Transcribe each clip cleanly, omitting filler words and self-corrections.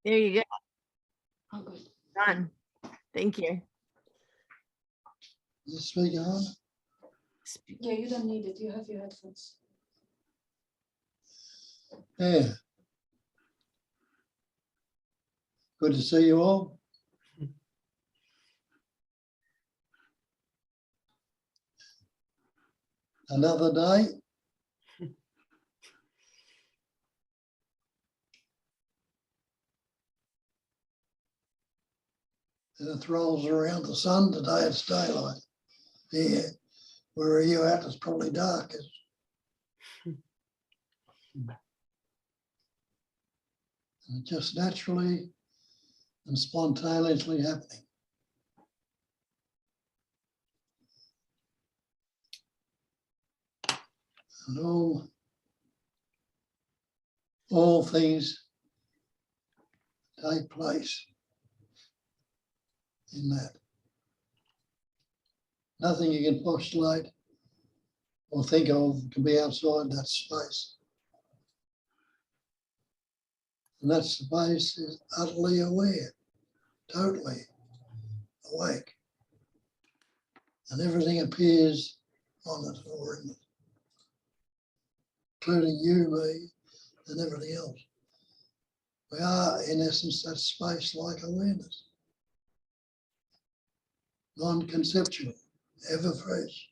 There you go. Oh, good. Done. Thank you. Is the speaker on? Yeah, you don't need it. You have your headphones. Yeah. Good to see you all. Another day. Earth rolls around the sun. Today it's daylight. Yeah. Where are you at? It's probably dark. And just naturally and spontaneously happening. And all things take place in that. Nothing you can postulate or think of can be outside that space. And that space is utterly aware, totally awake. And everything appears on it or in it, including you, me, and everything else. We are, in essence, that space-like awareness. Non-conceptual, ever fresh.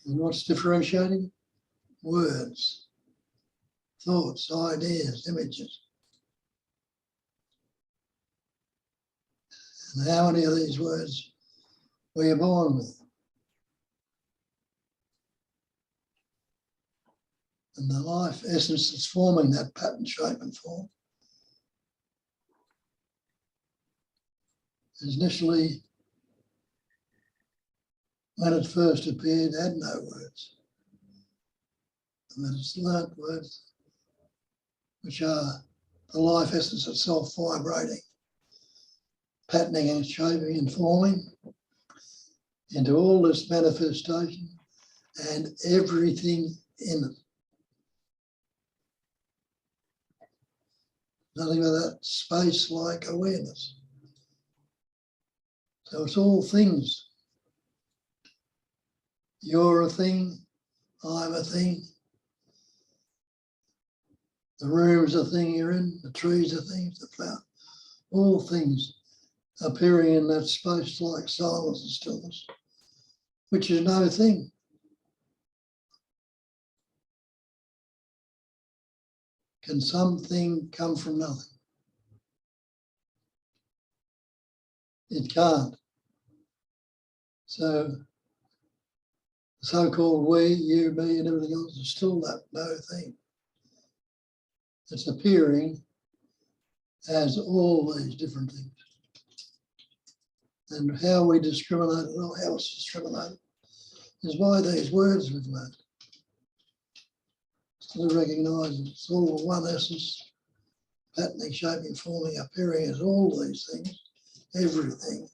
And what's differentiating? Words, thoughts, ideas, images. And how many of these words were you born with? And the life essence that's forming that pattern, shape, and form is initially, when it first appeared, had no words. And then it's learnt words, which are the life essence itself vibrating, patterning and shaping and forming into all this manifestation and everything in it. Nothing but that space-like awareness. So it's all things. You're a thing, I'm a thing. The room's a thing you're in, the trees are things, the flower, all things appearing in that space-like silence and stillness, which is no thing. Can something come from nothing? It can't. So the so-called we, you, me, and everything else is still that no thing. It's appearing as all these different things. And how we discriminate it, or how it's discriminated, is by these words we've made. Still recognise it's all one essence, patterning, shaping, forming, appearing as all these things, everything.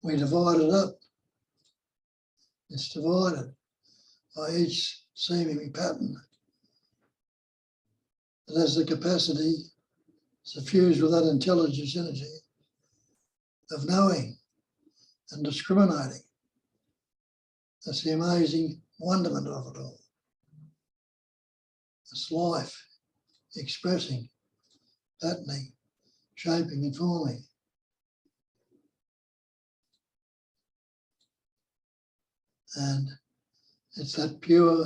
We divide it up. It's divided by each seeming pattern. It has the capacity, suffused with that intelligence energy of knowing and discriminating. That's the amazing wonderment of it all. It's life expressing, patterning, shaping and forming. And it's that pure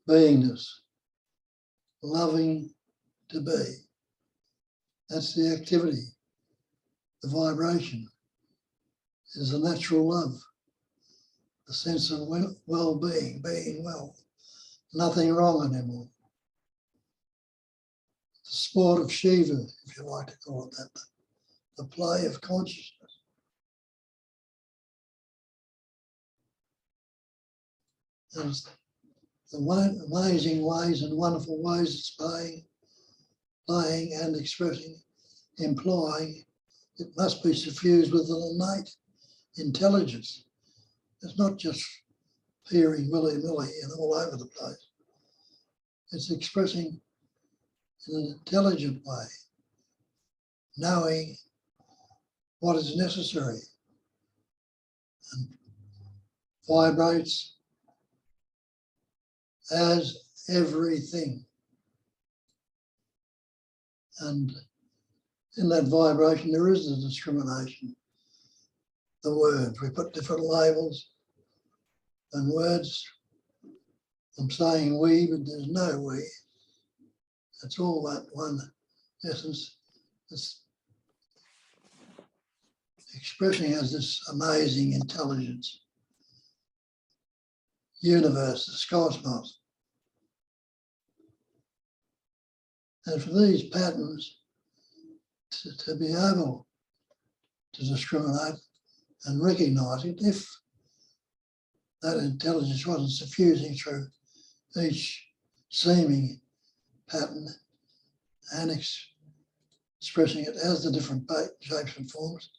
beingness, loving to be. That's the activity. The vibration is the natural love, the sense of well-being, being well, nothing wrong anymore. The sport of Shiva, if you like to call it that, the play of consciousness. There's the amazing ways and wonderful ways it's playing and expressing, implying it must be suffused with an innate intelligence. It's not just appearing willy-nilly and all over the place. It's expressing in an intelligent way, knowing what is necessary, and vibrates as everything. And in that vibration, there is a discrimination. The words, we put different labels and words. I'm saying we, but there's no we. It's all that one essence. It's expressing as this amazing intelligence, universe, this cosmos. And for these patterns to be able to discriminate and recognise it, if that intelligence wasn't suffusing through each seeming pattern and expressing it as the different shapes and forms,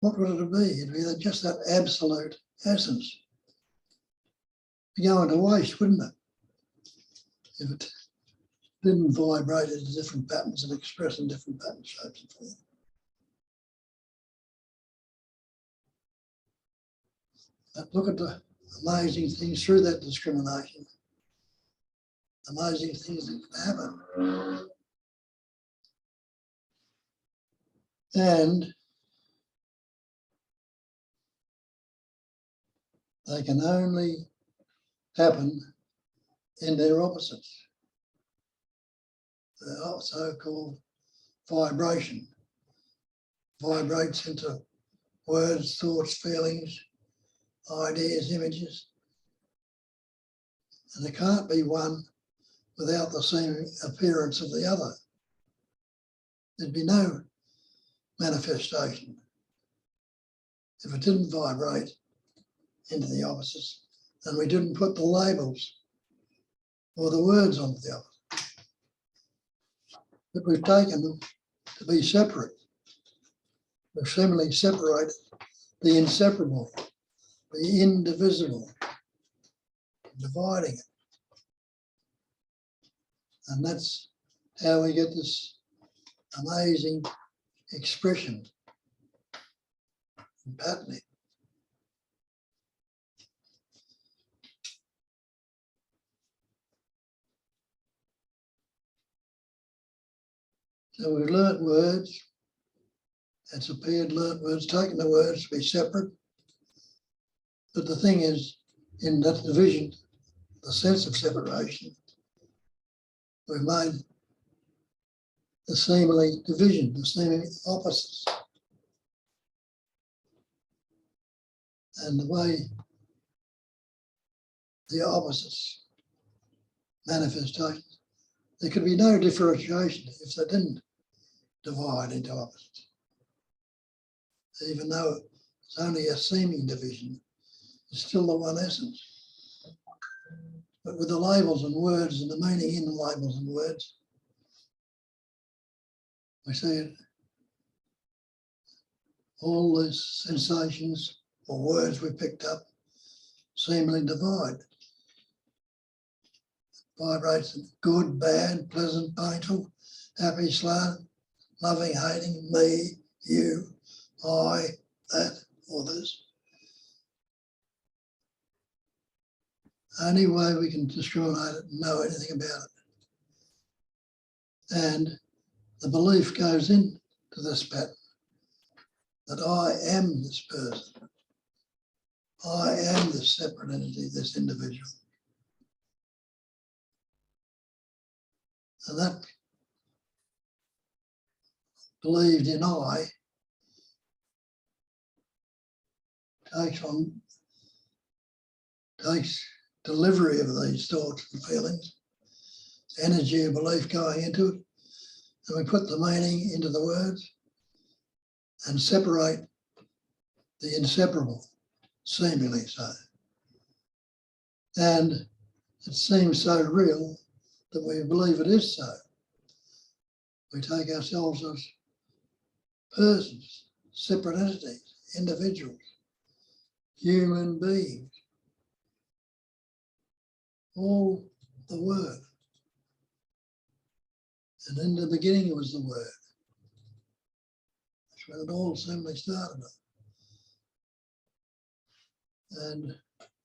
what would it be? It'd be just that absolute essence. It'd go into waste, wouldn't it? If it didn't vibrate into different patterns and express in different pattern shapes and forms. But look at the amazing things through that discrimination. Amazing things that can happen. And they can only happen in their opposites. The so-called vibration vibrates into words, thoughts, feelings, ideas, images. And there can't be one without the same appearance of the other. There'd be no manifestation if it didn't vibrate into the opposites and we didn't put the labels or the words onto the opposite. But we've taken them to be separate. We've seemingly separated the inseparable, the indivisible, dividing it. And that's how we get this amazing expression and patterning. So we've learnt words, it's appeared, learnt words, taken the words to be separate. But the thing is, in that division, the sense of separation, we've made the seemingly division, the seemingly opposites. And the way the opposites manifestations, there could be no differentiation if they didn't divide into opposites. Even though it's only a seeming division, it's still the one essence. But with the labels and words and the meaning in the labels and words, we see it, all these sensations or words we picked up seemingly divide. Vibrates in good, bad, pleasant, painful, happy, slow, loving, hating, me, you, I, that, or this. Only way we can discriminate it and know anything about it. And the belief goes into this pattern that I am this person. I am this separate entity, this individual. And that believed in I takes delivery of these thoughts and feelings, energy of belief going into it, and we put the meaning into the words and separate the inseparable, seemingly so. And it seems so real that we believe it is so. We take ourselves as persons, separate entities, individuals, human beings, all the Word. And in the beginning was the Word. That's when it all simply started. And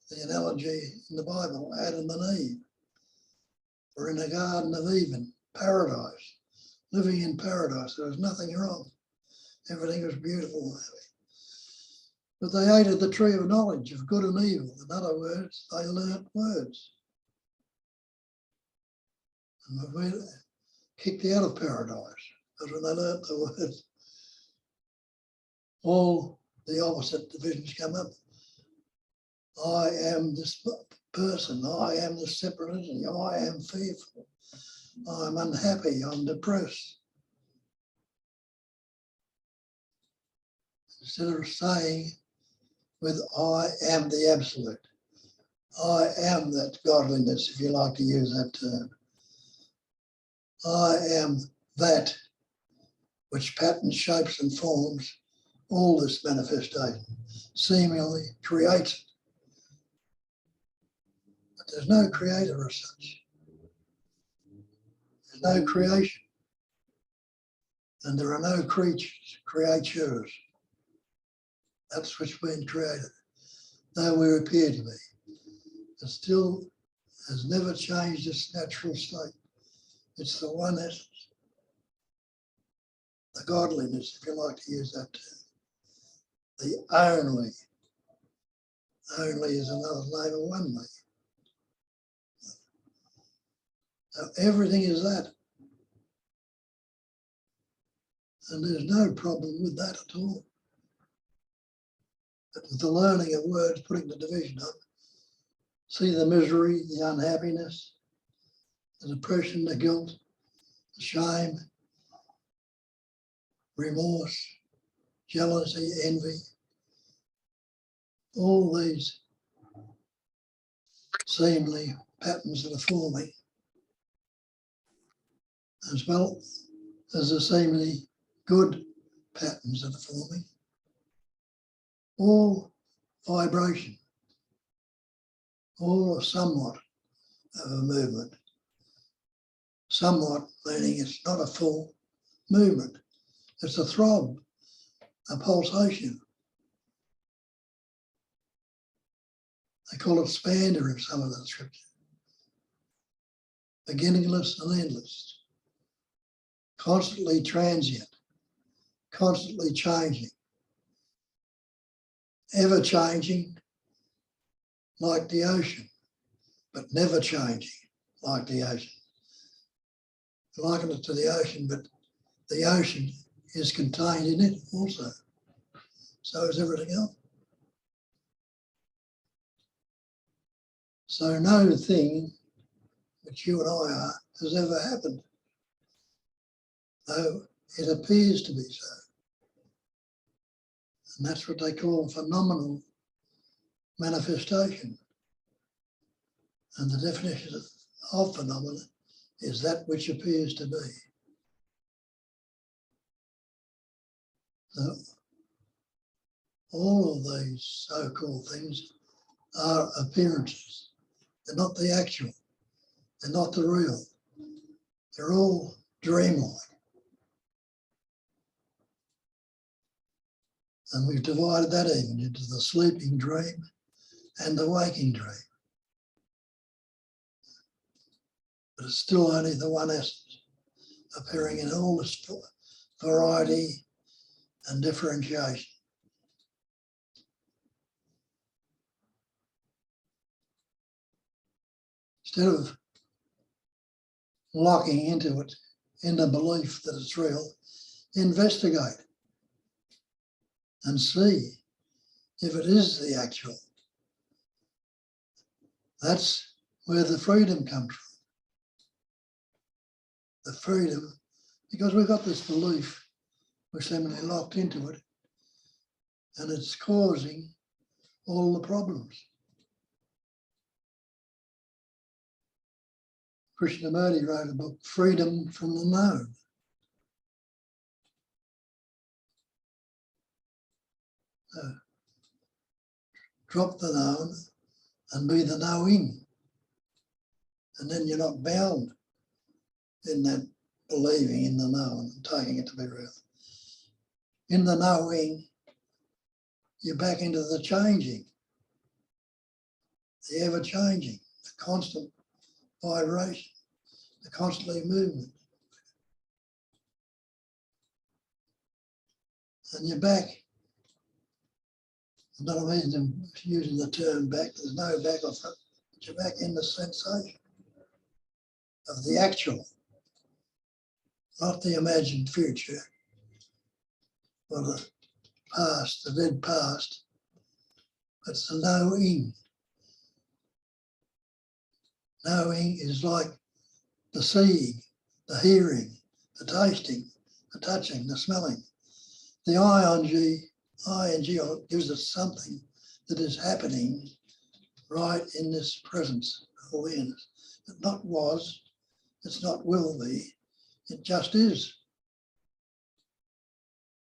the analogy in the Bible, Adam and Eve were in a Garden of Eden, paradise, living in paradise. There was nothing wrong. Everything was beautiful and happy. But they ate of the tree of knowledge of good and evil. In other words, they learnt words. And were kicked out of paradise. Because when they learnt the words, all the opposite divisions come up. I am this person. I am this separation. I am fearful. I'm unhappy. I'm depressed. Instead of saying with I am the absolute. I am that godliness, if you like to use that term. I am that which patterns, shapes and forms all this manifestation, seemingly creates it. But there's no creator as such. There's no creation. And there are no creatures. That's what's been created. Though we appear to be. It still has never changed its natural state. It's the one essence. The godliness, if you like to use that term. The only. Only is another name of one me. So everything is that. And there's no problem with that at all. But with the learning of words, putting the division up, see the misery, the unhappiness, the depression, the guilt, the shame, remorse, jealousy, envy, all these seemingly patterns that are forming, as well as the seemingly good patterns that are forming, all vibration, all somewhat of a movement. Somewhat meaning it's not a full movement. It's a throb, a pulsation. They call it spander in some of the scripture. Beginningless and endless. Constantly transient. Constantly changing. Ever changing like the ocean, but never changing like the ocean. I liken it to the ocean, but the ocean is contained in it also. So is everything else. So no thing which you and I are has ever happened, though it appears to be so. And that's what they call phenomenal manifestation. And the definition of phenomena is that which appears to be. So all of these so-called things are appearances. They're not the actual. They're not the real. They're all dreamlike. And we've divided that even into the sleeping dream and the waking dream. But it's still only the one essence, appearing in all this variety and differentiation. Instead of locking into it in the belief that it's real, investigate and see if it is the actual. That's where the freedom comes from. The freedom, because we've got this belief, we're seemingly locked into it, and it's causing all the problems. Krishnamurti wrote a book, Freedom from the Known. Drop the known and be the knowing. And then you're not bound in that believing in the known and taking it to be real. In the knowing, you're back into the changing, the ever changing, the constant vibration, the constantly movement. And you're back. I don't mean using the term back, there's no back or front, but you're back in the sensation of the actual, not the imagined future or the past, the dead past. It's the knowing. Knowing is like the seeing, the hearing, the tasting, the touching, the smelling. The ing gives us something that is happening right in this presence of awareness. It not was, it's not will be, it just is.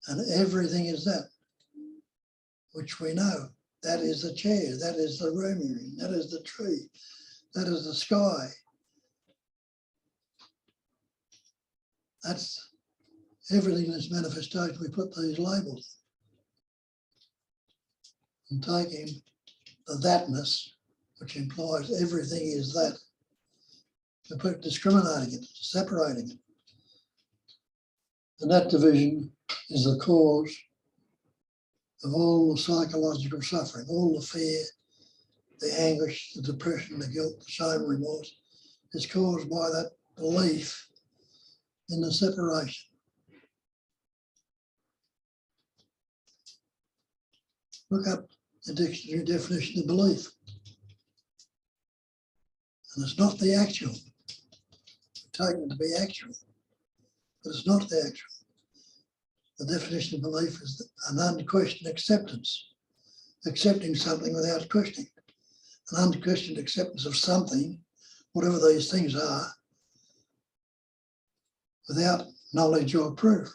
And everything is that, which we know. That is the chair, that is the room you're in, that is the tree, that is the sky. That's everything that's manifestation. We put these labels and taking the thatness, which implies everything is that, and put discriminating it, separating it. And that division is the cause of all the psychological suffering, all the fear, the anguish, the depression, the guilt, the shame, remorse is caused by that belief in the separation. Look up the dictionary definition of belief. And it's not the actual. We're taking it to be actual, but it's not the actual. The definition of belief is an unquestioned acceptance, accepting something without questioning. An unquestioned acceptance of something, whatever these things are, without knowledge or proof.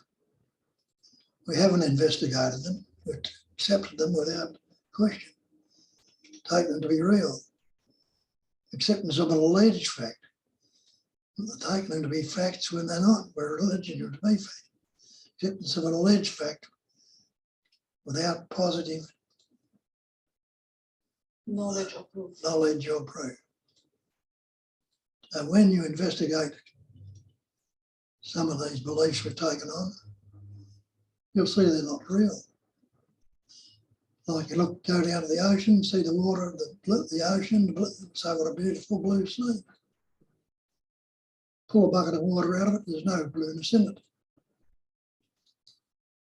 We haven't investigated them, we've accepted them without question, taken them to be real. Acceptance of an alleged fact, taking them to be facts when they're not, where religion are to be fact. Acceptance of an alleged fact without positive knowledge or proof. And when you investigate some of these beliefs we've taken on, you'll see they're not real. Like you go down to the ocean, see the water, the ocean, say what a beautiful blue sea. Pull a bucket of water out of it, there's no blueness in it.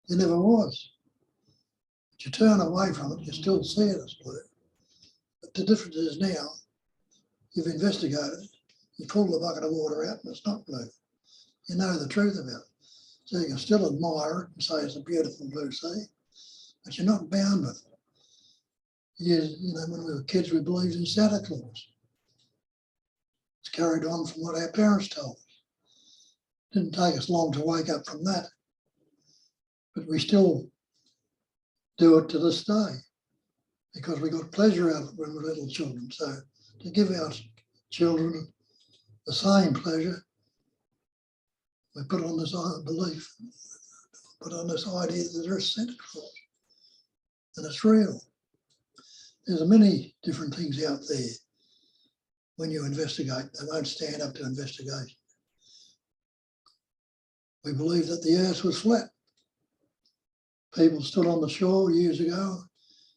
There never was. But you turn away from it, you still see it as blue. But the difference is now, you've investigated it, you pull the bucket of water out and it's not blue. You know the truth about it. So you can still admire it and say it's a beautiful blue sea, but you're not bound with it. You know, when we were kids, we believed in Santa Claus. It's carried on from what our parents told us. Didn't take us long to wake up from that. But we still do it to this day because we got pleasure out of it when we were little children. So to give our children the same pleasure, we put on this belief, put on this idea that there is Santa Claus and it's real. There's many different things out there when you investigate. They won't stand up to investigation. We believe that the earth was flat. People stood on the shore years ago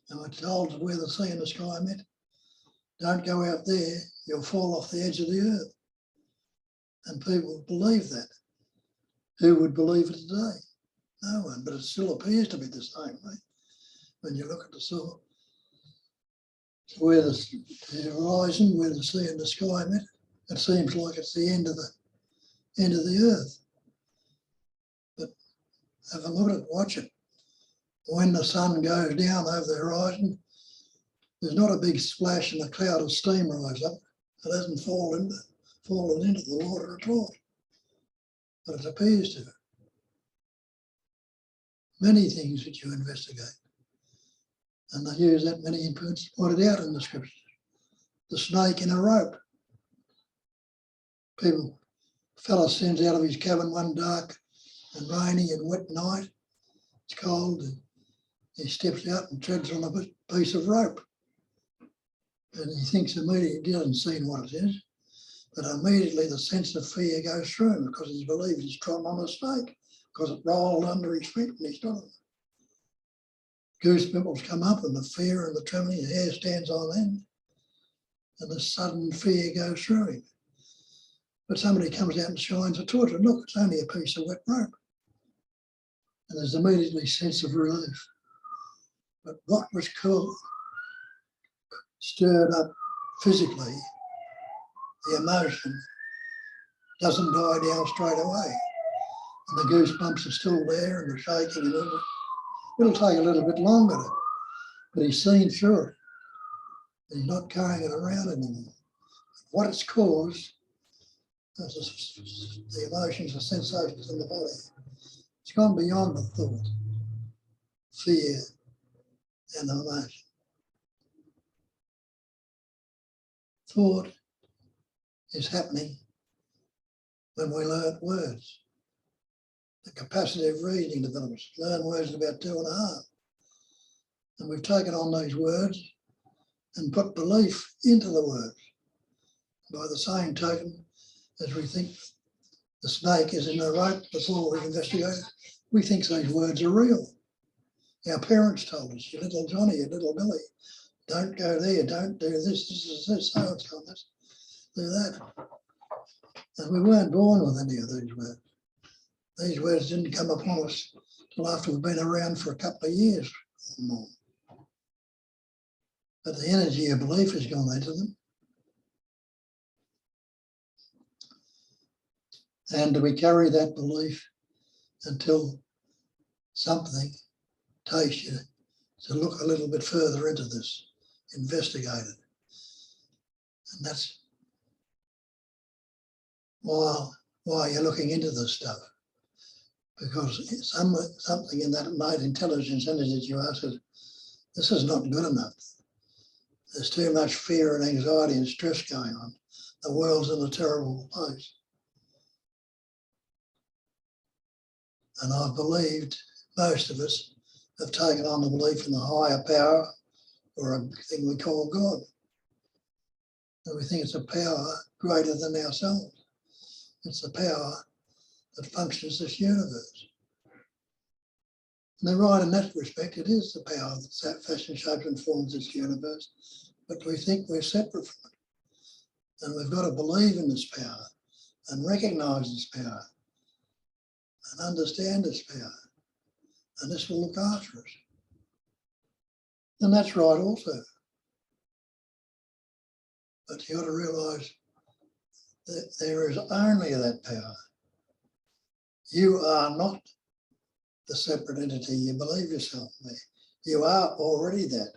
and were told where the sea and the sky met. Don't go out there, you'll fall off the edge of the earth. And people believe that. Who would believe it today? No one, but it still appears to be the same way when you look at the shore. Where the horizon, where the sea and the sky met, it seems like it's the end of the earth. But have a look at it, watch it. When the sun goes down over the horizon, there's not a big splash and a cloud of steam rise up. It hasn't fallen into the water at all. But it appears to. Many things that you investigate. And they use that many inputs pointed out in the scriptures. The snake in a rope. fella sends out of his cabin one dark and rainy and wet night. It's cold. And he steps out and treads on a piece of rope. And he thinks immediately, he doesn't see what it is, but immediately the sense of fear goes through him because he's believed he's trodden on a snake because it rolled under his feet and he's trod on it. Goose pimples come up and the fear and the trembling, his hair stands on end, and the sudden fear goes through him. But somebody comes out and shines a torch and look, it's only a piece of wet rope. And there's immediately a sense of relief. But what was cool, stirred up physically, the emotion doesn't die down straight away. And the goosebumps are still there and the shaking and it'll take a little bit longer, but he's seen through it. He's not carrying it around anymore. What it's caused is the emotions, the sensations in the body. It's gone beyond the thought, fear, and the emotion. Thought is happening when we learn words. The capacity of reading develops. Learn words in about 2.5. And we've taken on these words and put belief into the words. By the same token, as we think the snake is in the rope before we investigate, we think these words are real. Our parents told us, your little Johnny, your little Billy, don't go there, don't do this is this, so it's on this, do that. And we weren't born with any of these words. These words didn't come upon us till after we've been around for a couple of years or more. But the energy of belief has gone into them. And we carry that belief until something takes you to look a little bit further into this, investigate it. And that's why you're looking into this stuff. Because something in that innate intelligence energy that you are said, this is not good enough. There's too much fear and anxiety and stress going on. The world's in a terrible place. And I believed most of us have taken on the belief in the higher power or a thing we call God. And we think it's a power greater than ourselves. It's the power that functions this universe. And they're right in that respect, it is the power that fashions, shapes and forms this universe, but we think we're separate from it. And we've got to believe in this power and recognise this power and understand this power. And this will look after us. And that's right also. But you got to realise that there is only that power. You are not the separate entity you believe yourself to be. You are already that.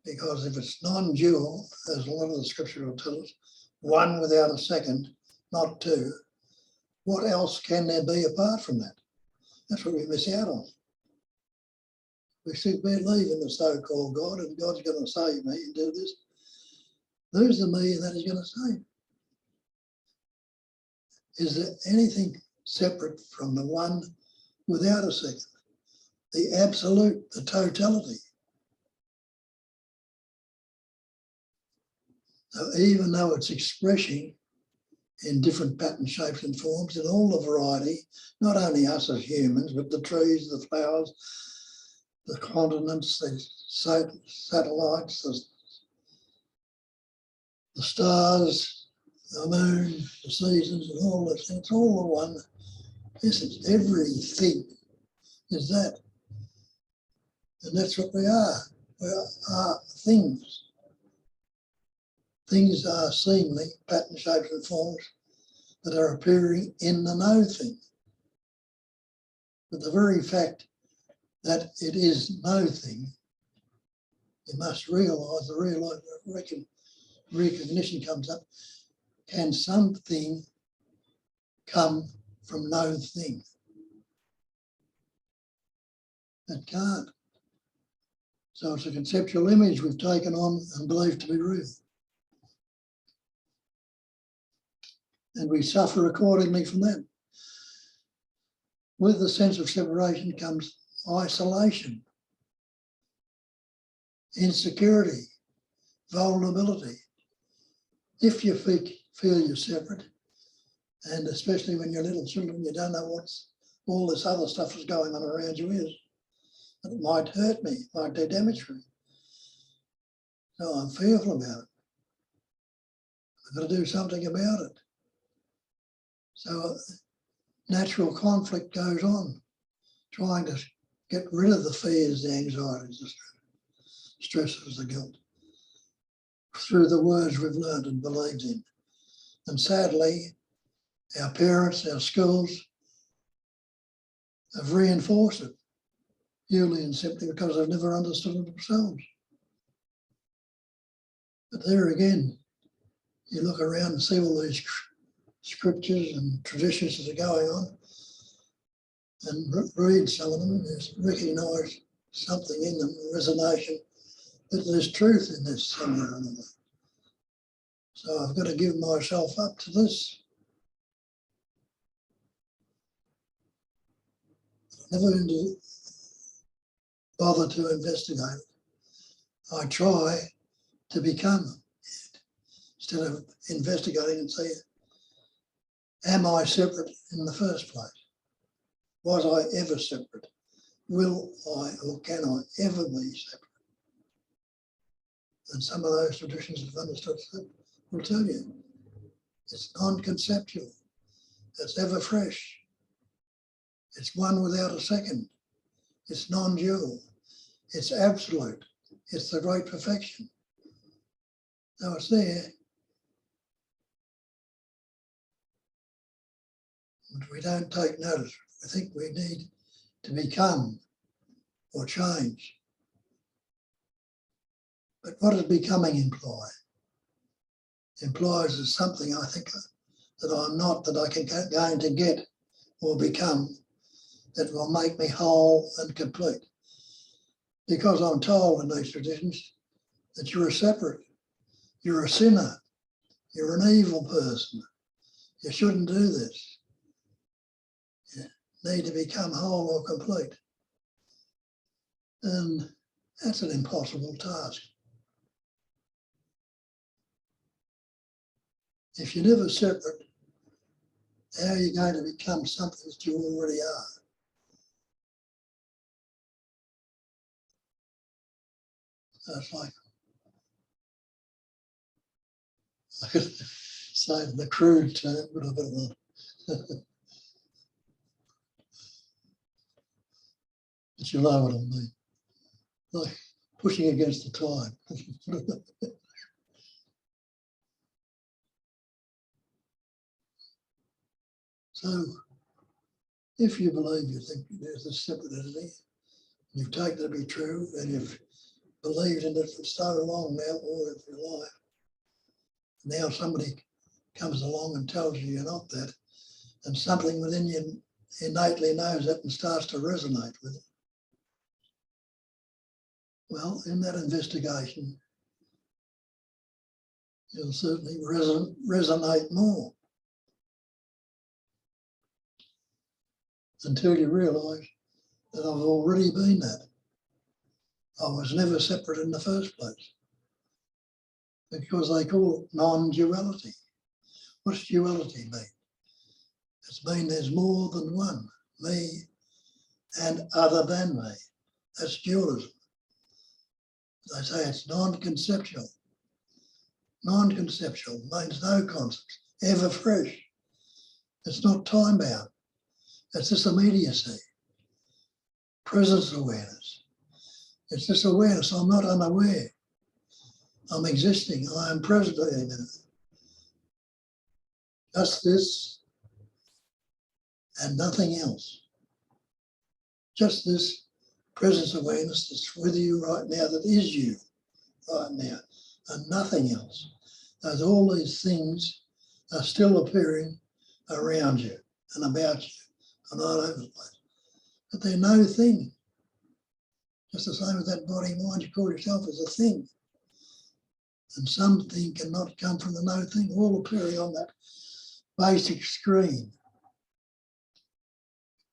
Because if it's non-dual, as a lot of the scripture will tell us, one without a second, not two, what else can there be apart from that? That's what we miss out on. We still believe in the so-called God and God's going to save me and do this. Who's the me that is going to save? Is there anything separate from the one without a second? The absolute, the totality. So even though it's expressing in different patterns, shapes and forms, in all the variety, not only us as humans, but the trees, the flowers, the continents, the satellites, the stars, the moon, the seasons, and all this, it's all the one essence. Everything is that. And that's what we are. We are things. Things are seemingly pattern, shapes and forms that are appearing in the no thing. But the very fact that it is no thing, you must realise, the recognition comes up, can something come from no thing? It can't. So it's a conceptual image we've taken on and believed to be real. And we suffer accordingly from that. With the sense of separation comes isolation, insecurity, vulnerability. If you feel you're separate, and especially when you're little children, you don't know what's all this other stuff is going on around you is. And it might hurt me, might do damage for me. So I'm fearful about it. I've got to do something about it. So natural conflict goes on, trying to get rid of the fears, the anxieties, the stresses, the guilt, through the words we've learned and believed in. And sadly, our parents, our schools have reinforced it, purely and simply because they've never understood it themselves. But there again, you look around and see all these scriptures and traditions that are going on and read some of them and just recognise something in them, a resonation, that there's truth in this somewhere or another. So I've got to give myself up to this. I never bother to investigate it. I try to become it instead of investigating and say, am I separate in the first place? Was I ever separate? Will I or can I ever be separate? And some of those traditions have understood that will tell you it's non-conceptual, it's ever fresh, it's one without a second, it's non-dual, it's absolute, it's the great perfection. Now it's there, but we don't take notice. I think we need to become or change. But what does becoming imply? Implies is something I think that I'm not, that I can going to get or become, that will make me whole and complete. Because I'm told in these traditions that you're a separate, you're a sinner, you're an evil person, you shouldn't do this. You need to become whole or complete. And that's an impossible task. If you're never separate, how are you going to become something that you already are? So it's like, I could say the crude term, but I don't know. But you know what I mean. Like pushing against the tide. So if you believe you think there's a separate entity, you've taken it to be true, and you've believed in it for so long now, all of your life, now somebody comes along and tells you you're not that, and something within you innately knows that and starts to resonate with it. Well, in that investigation, you'll certainly resonate more until you realise that I've already been that. I was never separate in the first place, because they call it non-duality. What's duality mean? It's mean there's more than one, me and other than me. That's dualism. They say it's non-conceptual. Non-conceptual means no concepts, ever fresh. It's not time-bound. It's this immediacy, presence awareness. It's this awareness. I'm not unaware. I'm existing. I am present in it. Just this and nothing else. Just this presence awareness that's with you right now, that is you right now, and nothing else. As all these things are still appearing around you and about you and all over the place. But they're no thing. Just the same as that body mind you call yourself as a thing. And something cannot come from the no thing, all appearing on that basic screen,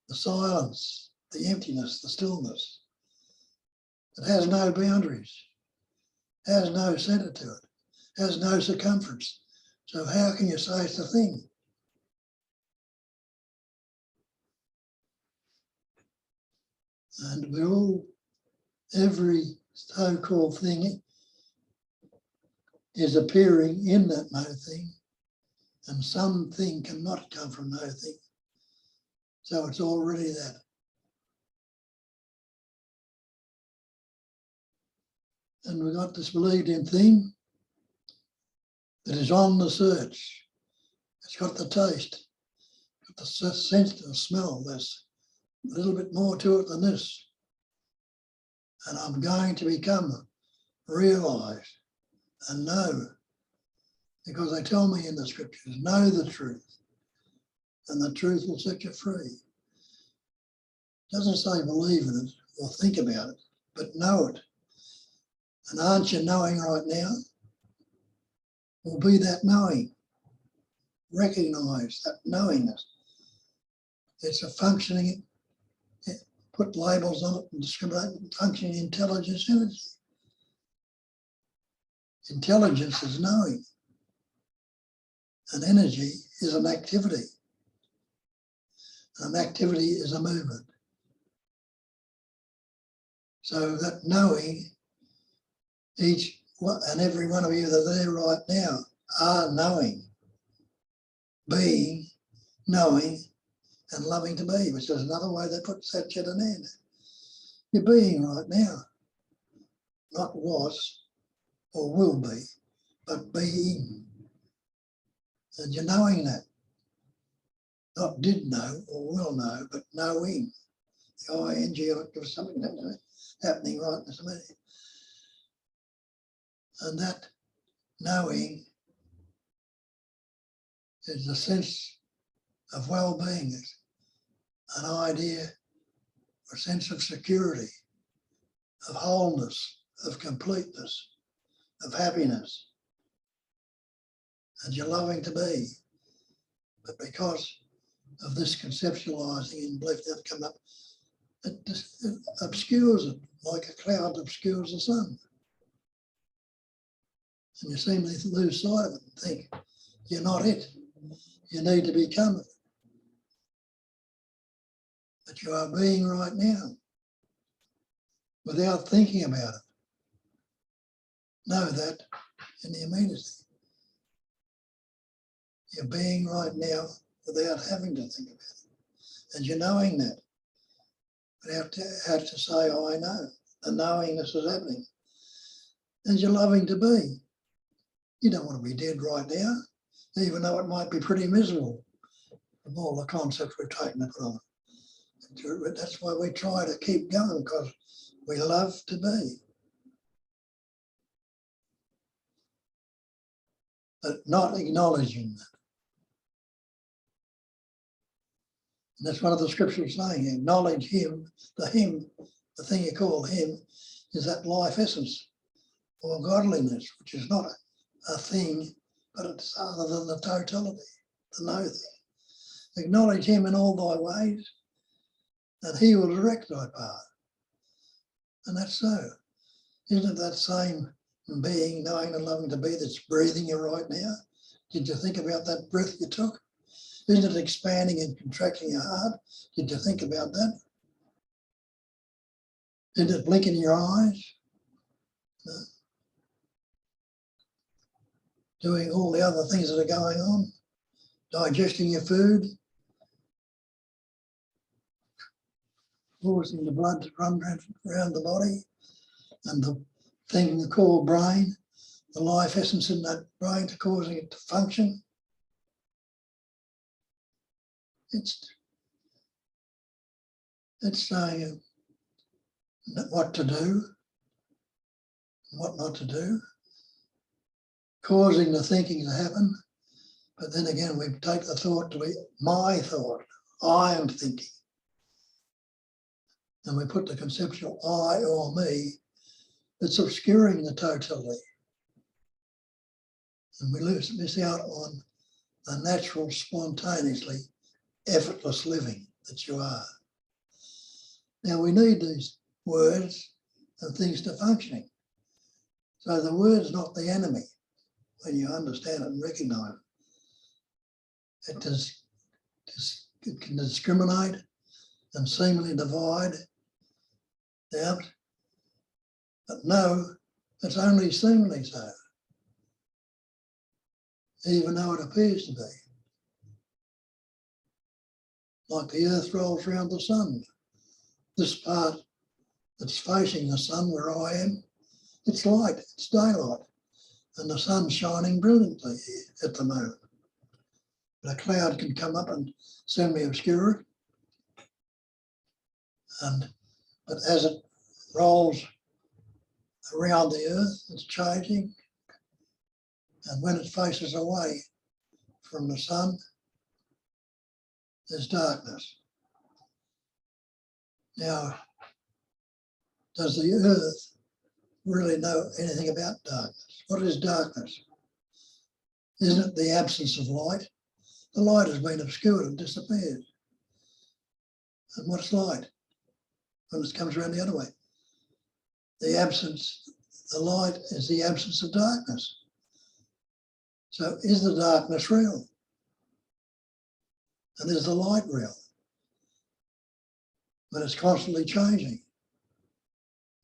the silence, the emptiness, the stillness. It has no boundaries, has no centre to it, has no circumference. So how can you say it's a thing? And we're all, every so-called thing is appearing in that no thing, and something cannot come from no thing. So it's already that. And we've got this believed in thing that is on the search. It's got the taste, got the sense of smell. There's a little bit more to it than this. And I'm going to become realised and know, because they tell me in the scriptures, know the truth, and the truth will set you free. It doesn't say believe in it or think about it, but know it. And aren't you knowing right now? Will be that knowing. Recognise that knowingness. It's a functioning, put labels on it and discriminate, functioning intelligence energy. Intelligence is knowing, and energy is an activity. An activity is a movement. So that knowing, each and every one of you that are there right now are knowing, being, knowing, and loving to be, which is another way they put that shit in there. You're being right now, not was or will be, but being. And you're knowing that. Not did know or will know, but knowing. The I-N-G, there's something happening right in this minute. And that knowing is a sense of well-being, an idea, a sense of security, of wholeness, of completeness, of happiness. And you're loving to be. But because of this conceptualizing and belief that come up, it obscures it, like a cloud obscures the sun. And you seem to lose sight of it and think, you're not it. You need to become it. But you are being right now, without thinking about it. Know that in the immediacy. You're being right now without having to think about it. And you're knowing that. Without have to say, oh, I know. The knowingness is happening. And you're loving to be. You don't want to be dead right now, even though it might be pretty miserable from all the concepts we've taken it from. That's why we try to keep going, because we love to be. But not acknowledging that. And that's one of the scriptures saying, acknowledge him, the thing you call him, is that life essence or godliness, which is not a thing, but it's other than the totality, the no thing. Acknowledge him in all thy ways, and he will direct thy path. And that's so. Isn't it that same being, knowing and loving to be that's breathing you right now? Did you think about that breath you took? Isn't it expanding and contracting your heart? Did you think about that? Isn't it blinking your eyes? No. Doing all the other things that are going on? Digesting your food? Causing the blood to run around the body? And the thing called brain, the life essence in that brain, to causing it to function? It's saying what to do, what not to do, causing the thinking to happen. But then again, we take the thought to be my thought. I am thinking. And we put the conceptual I or me that's obscuring the totality. And we miss out on the natural, spontaneously, effortless living that you are. Now we need these words and things to functioning. So the word's not the enemy when you understand it and recognise it. It can discriminate and seemingly divide out, but no, it's only seemingly so, even though it appears to be. Like the earth rolls around the sun. This part that's facing the sun where I am, it's light, it's daylight, and the sun's shining brilliantly at the moment. But a cloud can come up and semi obscure it. But as it rolls around the earth, it's changing. And when it faces away from the sun, there's darkness. Now, does the earth really know anything about darkness? What is darkness? Isn't it the absence of light? The light has been obscured and disappeared. And what's light? When it comes around the other way. The light is the absence of darkness. So is the darkness real? And is the light real? But it's constantly changing.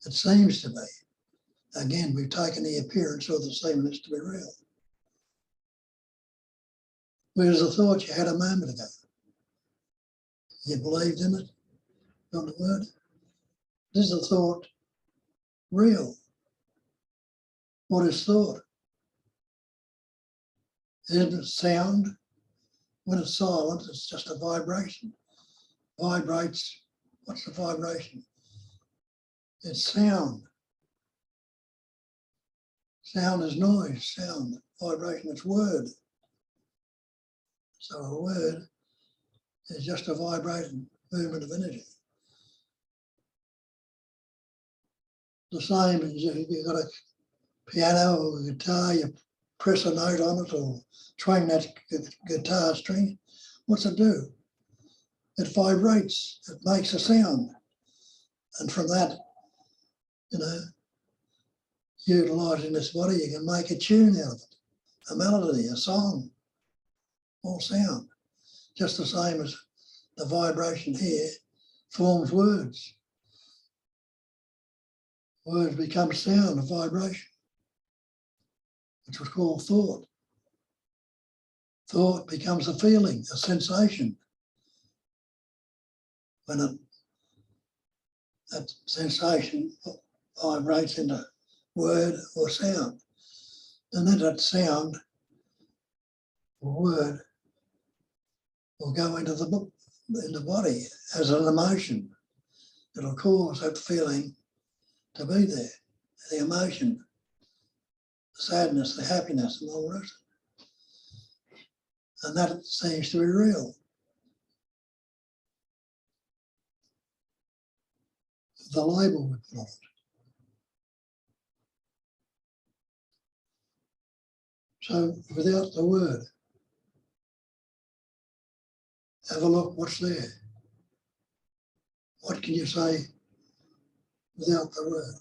It seems to be. Again, we've taken the appearance or the seemness to be real. Where's the thought you had a moment ago? You believed in it, not the word. Is the thought real? What is thought? Isn't it sound? When it's silent, it's just a vibration. Vibrates. What's the vibration? It's sound. Sound is noise. Sound, vibration, it's word. So a word is just a vibrating movement of energy. The same as you've got a piano or a guitar, you press a note on it or twang that guitar string. What's it do? It vibrates, it makes a sound. And from that, utilising this body, you can make a tune out of it, a melody, a song, all sound. Just the same as the vibration here forms words. Words become sound, a vibration, which was called thought. Thought becomes a feeling, a sensation. When that sensation vibrates into word or sound. And then that sound or word will go into the body as an emotion. It'll cause that feeling to be there, the emotion, the sadness, the happiness, and all the rest of it. And that seems to be real. The label we put on it. So without the word, have a look what's there. What can you say without the word?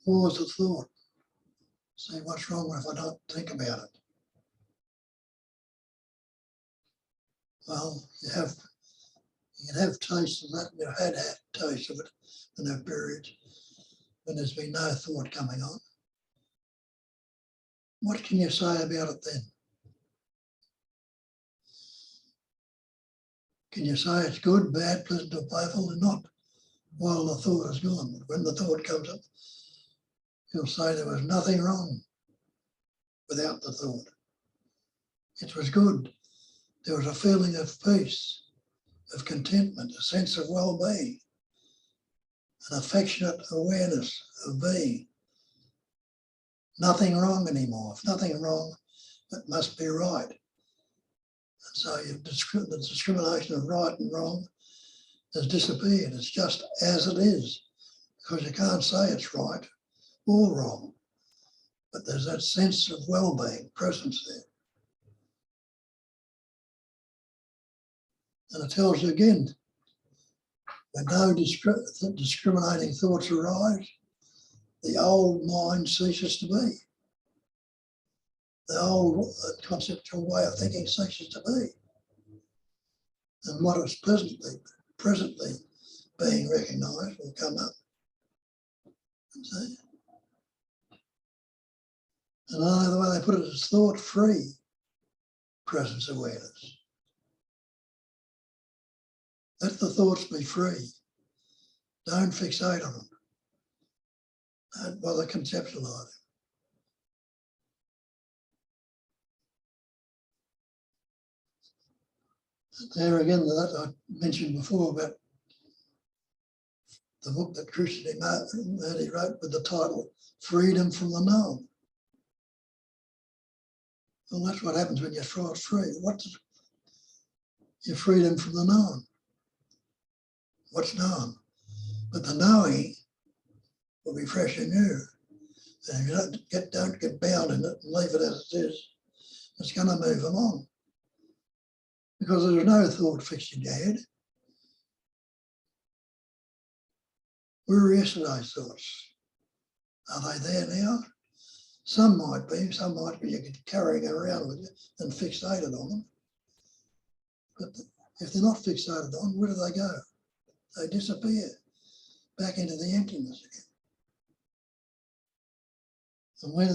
Pause the thought. Say, what's wrong if I don't think about it? Well, you can have tastes of that, and you've had tastes of it in that period when there's been no thought coming on. What can you say about it then? Can you say it's good, bad, pleasant or playful? And not while the thought is gone. But when the thought comes up, you'll say there was nothing wrong without the thought. It was good. There was a feeling of peace, of contentment, a sense of well-being, an affectionate awareness of being. Nothing wrong anymore. If nothing wrong, it must be right. And so the discrimination of right and wrong has disappeared. It's just as it is, because you can't say it's right or wrong. But there's that sense of well-being, presence there. And it tells you again, when no discriminating thoughts arise, the old mind ceases to be. The old conceptual way of thinking ceases to be. And what is presently being recognised will come up. See? And the way they put it is thought-free presence awareness. Let the thoughts be free. Don't fixate on them. Don't bother conceptualising. There again, that I mentioned before about the book that Krishnamurti wrote with the title, Freedom from the Known. Well, that's what happens when you're free. What's your freedom from the known? What's known? But the knowing will be fresh and new. And if you don't get bound in it and leave it as it is, it's going to move along. Because there's no thought fixed in your head. Where are yesterday's thoughts? Are they there now? Some might be you could carrying around with you and fixated on them. But if they're not fixated on, where do they go? They disappear back into the emptiness again. And when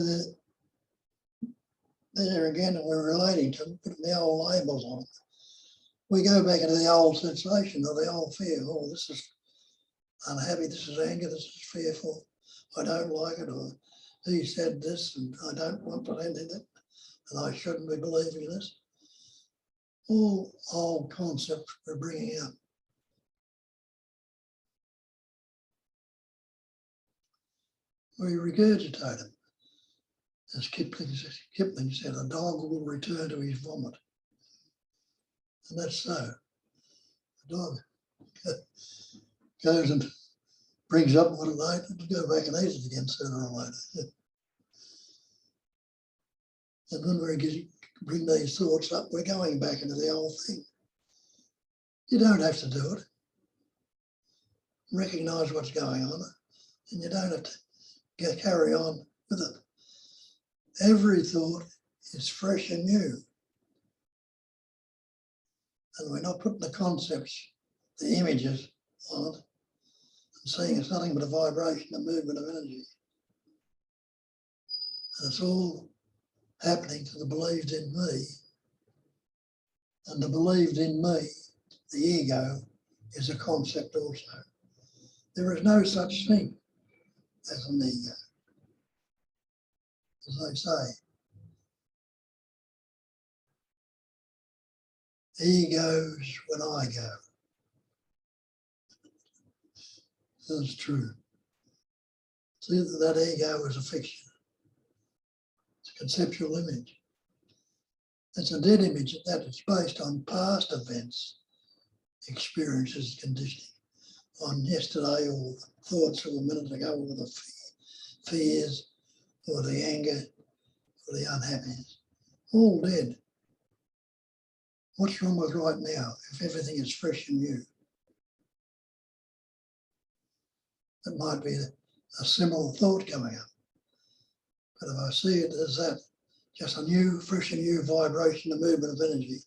they're there again and we're relating to them, putting the old labels on them, we go back into the old sensation or the old fear. Oh, this is unhappy, this is anger, this is fearful, I don't like it, or he said this and I don't want to end it, and I shouldn't be believing this. All old concepts we're bringing up. We regurgitate them. As Kipling said, a dog will return to his vomit. And that's so. The dog goes and brings up what it ate and go back and eat it again sooner or later. Yeah. And when we bring these thoughts up, we're going back into the old thing. You don't have to do it. Recognise what's going on, and you don't have to carry on with it. Every thought is fresh and new. And we're not putting the concepts, the images on it, and seeing it's nothing but a vibration, a movement of energy. And it's all happening to the believed in me. And the believed in me, the ego, is a concept also. There is no such thing as an ego. As they say, he goes when I go. That's true. See that ego is a fiction. It's a conceptual image. It's a dead image that it's based on past events, experiences, conditioning, on yesterday or thoughts of a minute ago, or the fears, or the anger, or the unhappiness. All dead. What's wrong with right now if everything is fresh and new? It might be a similar thought coming up. But if I see it as that, just a new, fresh and new vibration, a movement of energy,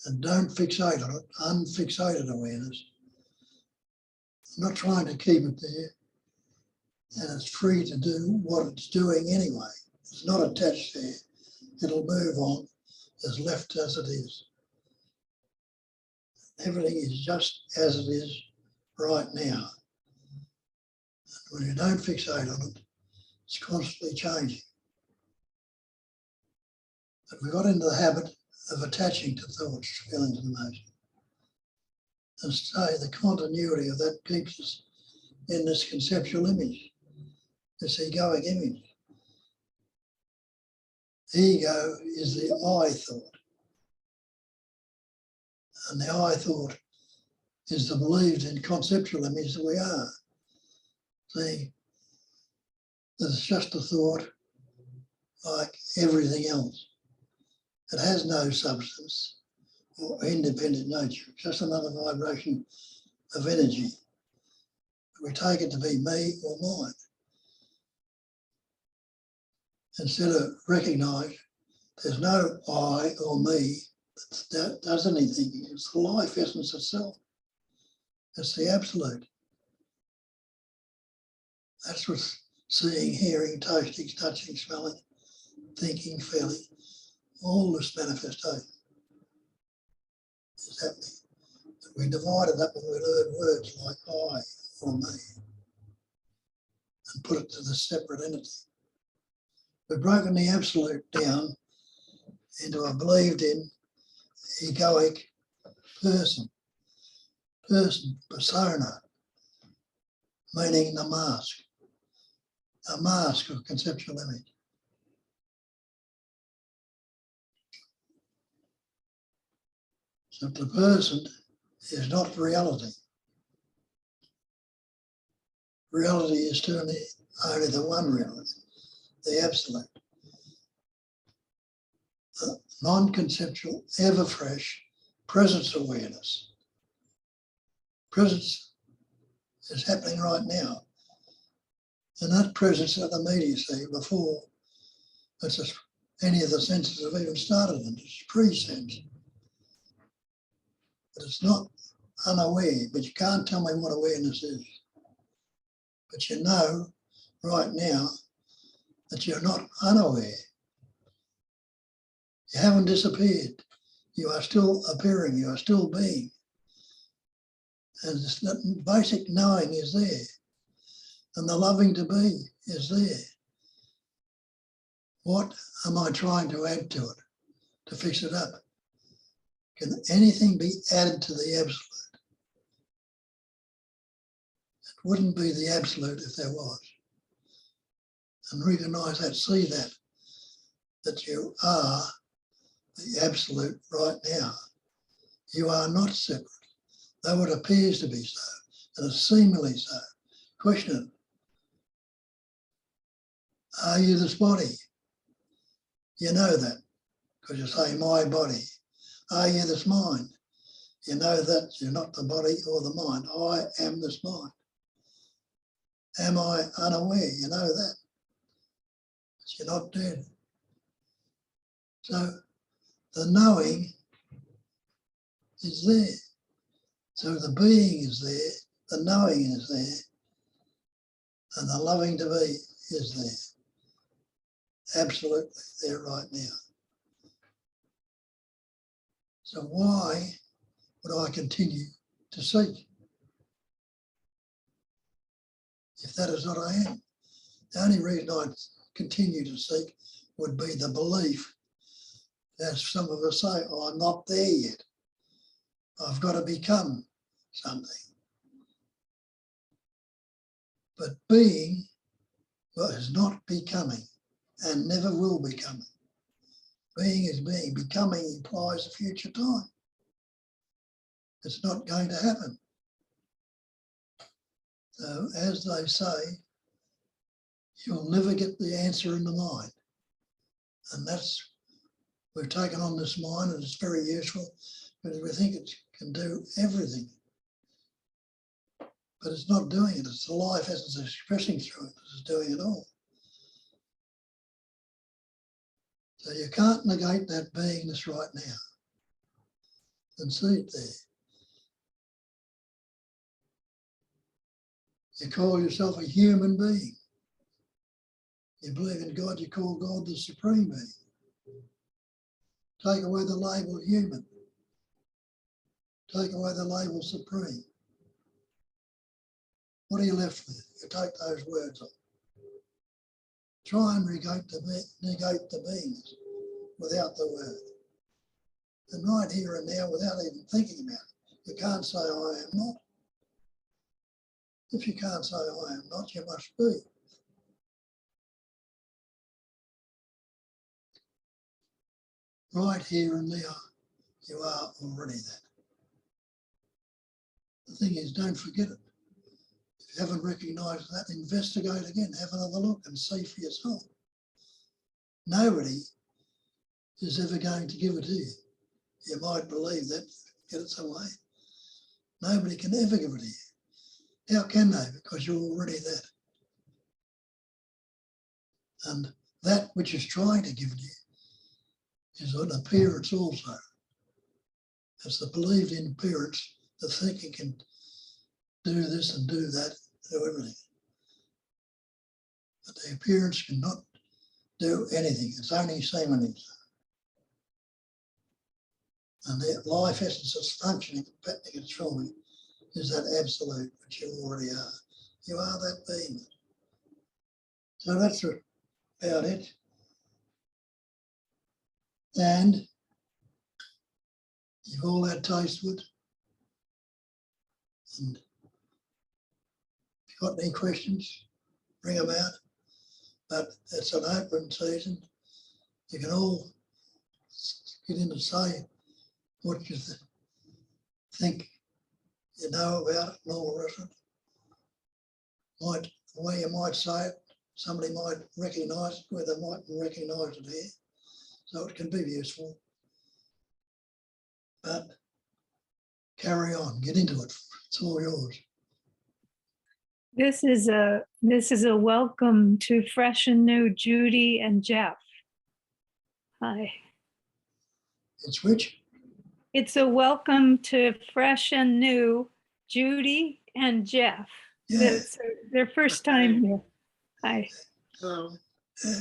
and don't fixate on it, unfixated awareness. I'm not trying to keep it there, and it's free to do what it's doing anyway. It's not attached there. It'll move on as left as it is. Everything is just as it is right now. When you don't fixate on it, it's constantly changing. But we got into the habit of attaching to thoughts, feelings, and emotions. And say the continuity of that keeps us in this conceptual image, this egoic image. Ego is the I thought. And the I thought is the believed in conceptual image that we are. See, it's just a thought like everything else. It has no substance, or independent nature, just another vibration of energy. We take it to be me or mine. Instead of recognise there's no I or me that does anything. It's the life essence itself. It's the absolute. That's what's seeing, hearing, tasting, touching, smelling, thinking, feeling, all this manifestation is happening. We divide it up and we learn words like I or me and put it to the separate entity. We've broken the absolute down into a believed in egoic person, persona, meaning the mask, a mask of conceptual image. So the person is not reality. Reality is only the one reality, the absolute. The non-conceptual, ever fresh presence awareness. Presence is happening right now. And that presence of immediacy before it's just any of the senses have even started in, it's pre-sense. But it's not unaware, but you can't tell me what awareness is. But you know right now that you're not unaware. You haven't disappeared. You are still appearing, you are still being. And that basic knowing is there. And the loving to be is there. What am I trying to add to it, to fix it up? Can anything be added to the absolute? It wouldn't be the absolute if there was. And recognise that, see that you are the absolute right now. You are not separate, though it appears to be so, and it's seemingly so. Question it. Are you this body? You know that, because you say my body. Are you this mind? You know that you're not the body or the mind. I am this mind. Am I unaware? You know that. You're not dead. So the knowing is there. So the being is there, the knowing is there, and the loving to be is there. Absolutely there right now. So why would I continue to seek if that is what I am? The only reason I continue to seek would be the belief, as some of us say, oh, I'm not there yet. I've got to become something. But being is not becoming and never will becoming. Being is being. Becoming implies a future time. It's not going to happen. So as they say, you'll never get the answer in the mind. And that's, we've taken on this mind and it's very useful because we think it can do everything. But it's not doing it. It's the life essence expressing through it that is doing it all. So you can't negate that beingness right now and see it there. You call yourself a human being. You believe in God, you call God the supreme being. Take away the label human. Take away the label supreme. What are you left with? You take those words off. Try and negate the beingness without the word. And right here and now, without even thinking about it, you can't say I am not. If you can't say I am not, you must be. Right here and now, you are already that. The thing is, don't forget it. If you haven't recognised that, investigate again, have another look and see for yourself. Nobody is ever going to give it to you. You might believe that, get it some way. Nobody can ever give it to you. How can they? Because you're already that. And that which is trying to give it to you is an appearance also. It's the believed in appearance, the thinking can do this and do that, do everything. But the appearance cannot do anything. It's only seeming. And the life essence that's functioning, patterning and forming is that absolute which you already are. You are that being. So that's about it. And you've all had taste with. And if you've got any questions, bring them out. But it's an open season. You can all get in and say what you think you know about it and all the rest of it. The way you might say it, somebody might recognise it where they mightn't recognise it here. So it can be useful. But carry on, get into it. It's all yours. This is a welcome to fresh and new Judy and Jeff. Hi. It's which? It's a welcome to fresh and new Judy and Jeff. Yeah. It's their first time here. Hi. Hello. Yeah.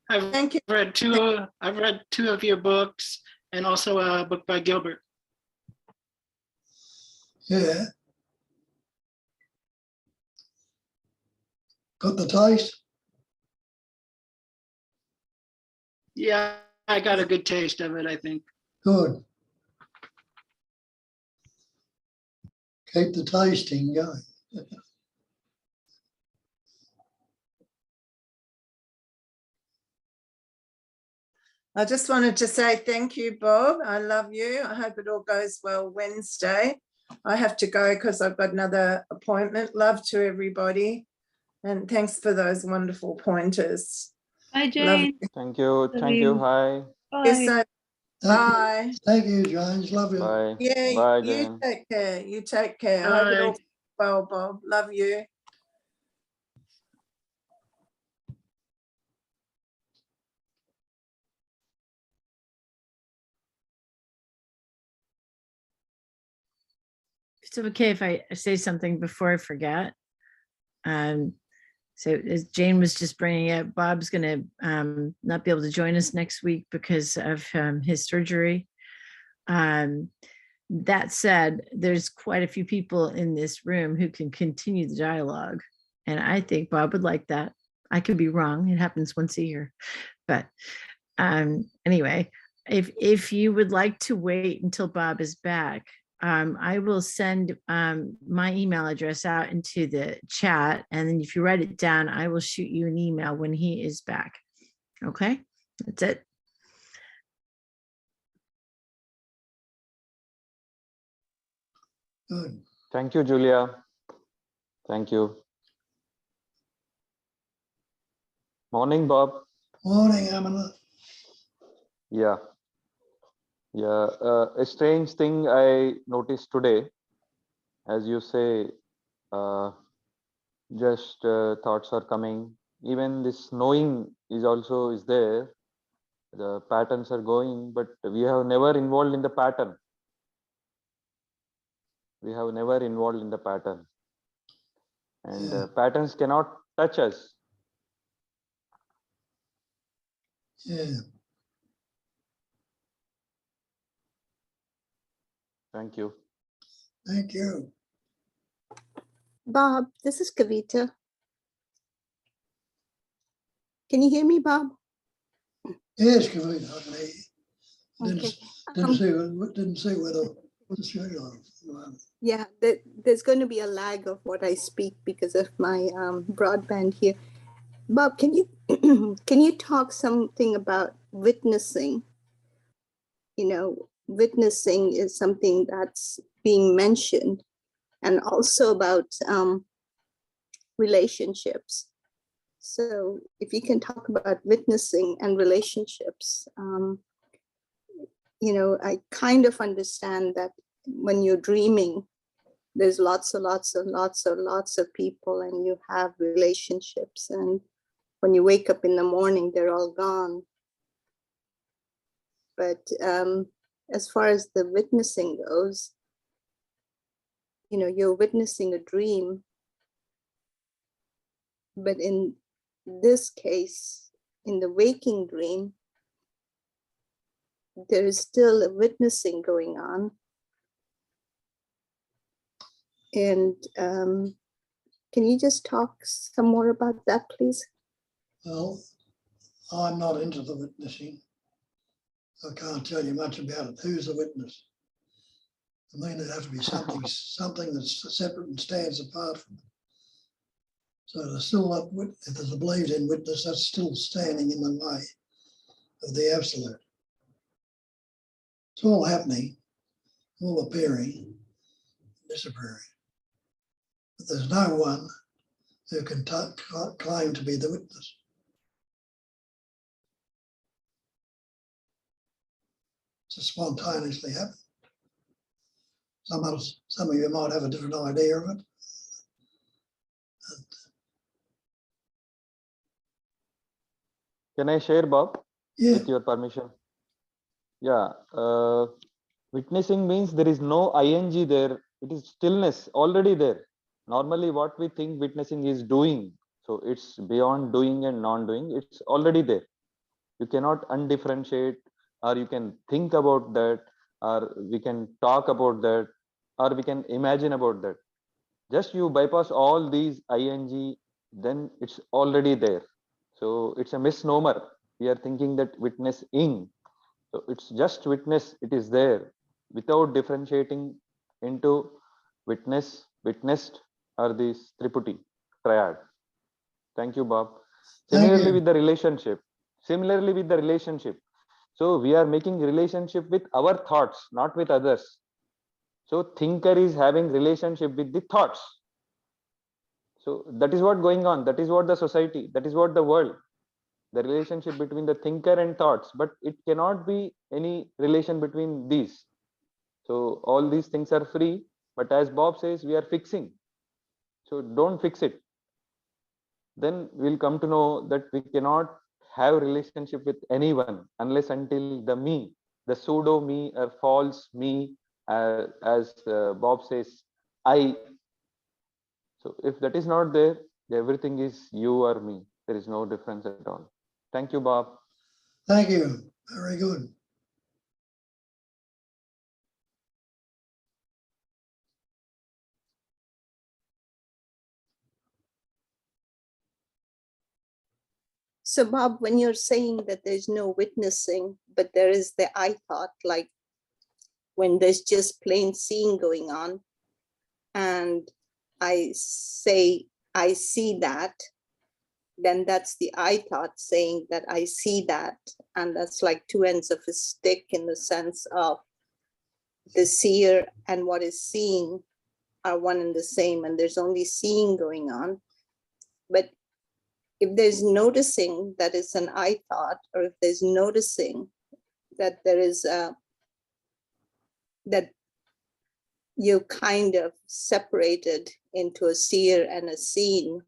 I've read two of your books and also a book by Gilbert. Yeah. Got the taste? Yeah, I got a good taste of it, I think. Good. Keep the tasting going. I just wanted to say thank you, Bob. I love you. I hope it all goes well Wednesday. I have to go because I've got another appointment. Love to everybody. And thanks for those wonderful pointers. Hi, Love Jane. you. Thank you. Love Thank you. you. Hi. Yes, Bye. so, bye. Thank you, James. Love you. Bye. Yeah, Bye, you Jane. take care. You take care. I hope it all goes well, Bob. Love you. It's okay if I say something before I forget. So as Jane was just bringing up, Bob's going to not be able to join us next week because of his surgery. That said, there's quite a few people in this room who can continue the dialogue. And I think Bob would like that. I could be wrong. It happens once a year. But anyway, if you would like to wait until Bob is back, I will send my email address out into the chat. And then if you write it down, I will shoot you an email when he is back. Okay, that's it. Good. Thank you, Julia. Thank you. Morning, Bob. Morning, Amanda. Yeah. Yeah. A strange thing I noticed today, as you say, just thoughts are coming. Even this knowing is there. The patterns are going, but we have never involved in the pattern. We have never involved in the pattern. And Yeah. patterns cannot touch us. Yeah. Thank you. Thank you. Bob, this is Kavita. Can you hear me, Bob? Yes, Kavita, I can hear you. Okay. Didn't see whether the studio. Yeah, there's going to be a lag of what I speak because of my broadband here. Bob, can you can you talk something about witnessing? You know, witnessing is something that's being mentioned, and also about relationships. So if you can talk about witnessing and relationships, I kind of understand that when you're dreaming, there's lots of people and you have relationships. And when you wake up in the morning, they're all gone. But as far as the witnessing goes, you're witnessing a dream. But in this case, in the waking dream, there is still a witnessing going on. And can you just talk some more about that, please? Well, I'm not into the witnessing. I can't tell you much about it. Who's the witness? I mean, it'd have to be something that's separate and stands apart from it. So there's still not, if there's a believed in witness, that's still standing in the way of the absolute. It's all happening, all appearing, disappearing. But there's no one who can claim to be the witness. Just spontaneously happen. Some of you might have a different idea of it. Can I share, Bob, Yeah, with your permission? Yeah, witnessing means there is no ing there. It is stillness already there. Normally, what we think witnessing is doing. So it's beyond doing and non-doing. It's already there. You cannot undifferentiate, or you can think about that, or we can talk about that, or we can imagine about that. Just you bypass all these ing, then it's already there. So it's a misnomer. We are thinking that witnessing. So it's just witness, it is there without differentiating into witness, witnessed, or this triputi, triad. Thank you, Bob. Thank Similarly you. with the relationship. Similarly with the relationship. So we are making relationship with our thoughts, not with others. So thinker is having relationship with the thoughts. So that is what going on. That is what the society, that is what the world, the relationship between the thinker and thoughts, but it cannot be any relation between these. So all these things are free, but as Bob says, we are fixing. So don't fix it. Then we'll come to know that we cannot have a relationship with anyone unless until the me, the pseudo me or false me, as Bob says, I. So if that is not there, everything is you or me. There is no difference at all. Thank you, Bob. Thank you. Very good. So Bob, when you're saying that there's no witnessing, but there is the I thought, like when there's just plain seeing going on, and I say, I see that, then that's the I thought saying that I see that. And that's like two ends of a stick in the sense of the seer and what is seen are one and the same, and there's only seeing going on. But if there's noticing that it's an I thought, or if there's noticing that there is that you kind of separated into a seer and a seen,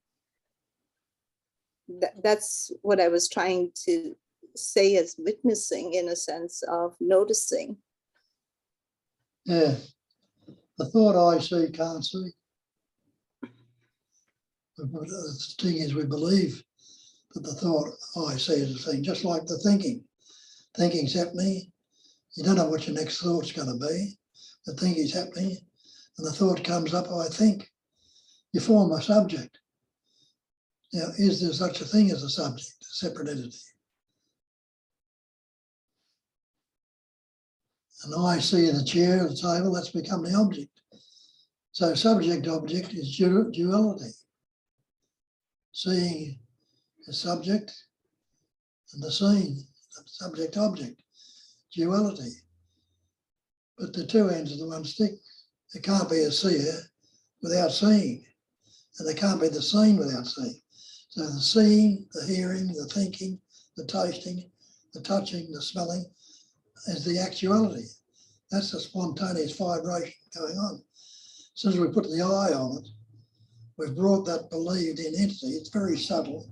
that's what I was trying to say as witnessing, in a sense of noticing. Yeah. The thought I see can't see. The thing is, we believe that the thought I see is a thing, just like the thinking. Thinking's happening. You don't know what your next thought's going to be. The thinking's happening, and the thought comes up, I think. You form a subject. Now, is there such a thing as a subject, a separate entity? And I see the chair, the table, that's become the object. So subject-object is duality. Seeing the subject and the seen, the subject-object, duality. But the two ends of the one stick. There can't be a seer without seeing, and there can't be the seen without seeing. So the seeing, the hearing, the thinking, the tasting, the touching, the smelling is the actuality. That's the spontaneous vibration going on. As soon as we put the eye on it, we've brought that believed in entity. It's very subtle.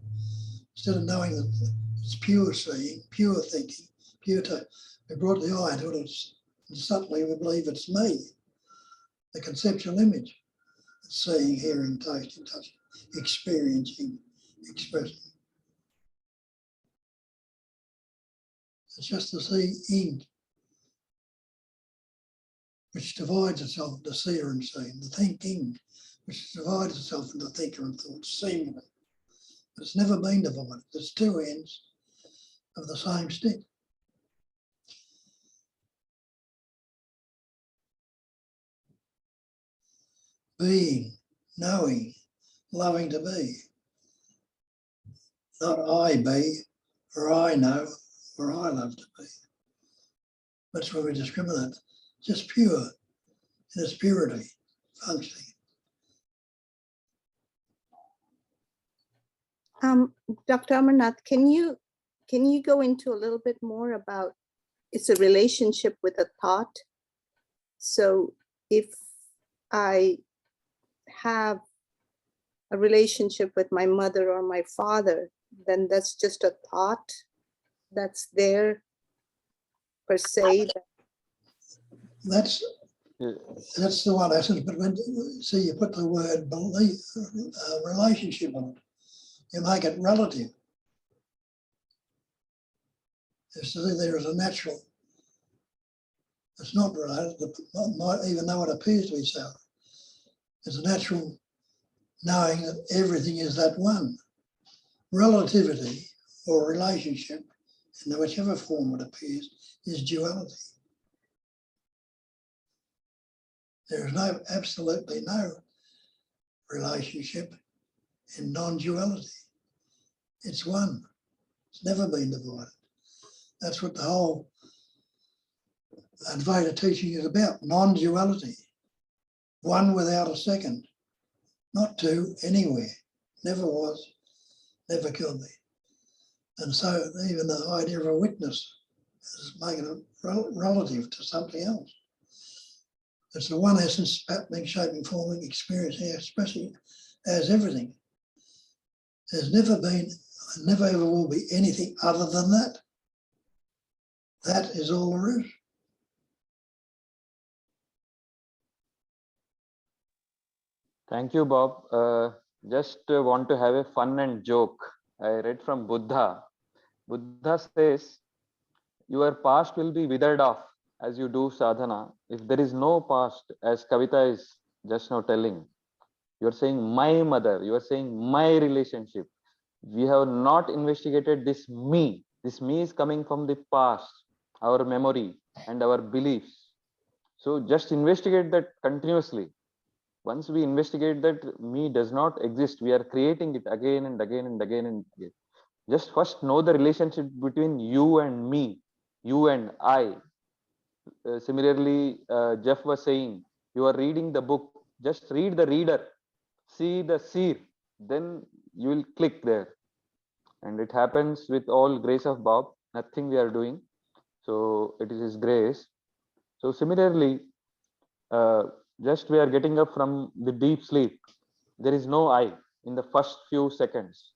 Instead of knowing that it's pure seeing, pure thinking, we brought the eye into it, and subtly we believe it's me, the conceptual image. It's seeing, hearing, tasting, touching, experiencing, expressing. It's just the seeing which divides itself into seer and seen, the thinking which divides itself into thinker and thought, seemingly. But it's never been divided. There's two ends of the same stick. Being, knowing, loving to be. Not I be, or I know, or I love to be. That's where we discriminate. Just pure, in its purity, functioning. Dr. Amarnath, can you go into a little bit more about it's a relationship with a thought? So if I have a relationship with my mother or my father, then that's just a thought that's there per se. That's the one essence, but when you put the word belief, relationship on it, you make it relative. There is a natural, it's not related, even though it appears to be so. It's a natural knowing that everything is that one. Relativity or relationship, in whichever form it appears, is duality. There is absolutely no relationship in non-duality. It's one. It's never been divided. That's what the whole Advaita teaching is about, non-duality. One without a second, not two anywhere. Never was, never could be. And so even the idea of a witness is making it relative to something else. It's the one essence, happening, shaping, forming, experiencing, expressing as everything. There's never been, never ever will be anything other than that. That is all there is. Thank you, Bob. Just want to have a fun and joke. I read from Buddha. Buddha says, your past will be withered off as you do sadhana. If there is no past, as Kavita is just now telling, you are saying my mother, you are saying my relationship. We have not investigated this me. This me is coming from the past, our memory and our beliefs. So just investigate that continuously. Once we investigate that me does not exist, we are creating it again and again and again and again. Just first know the relationship between you and me, you and I. Similarly, Jeff was saying, you are reading the book, just read the reader, see the seer, then you will click there. And it happens with all grace of Bob, nothing we are doing. So it is his grace. So similarly, just we are getting up from the deep sleep. There is no I in the first few seconds.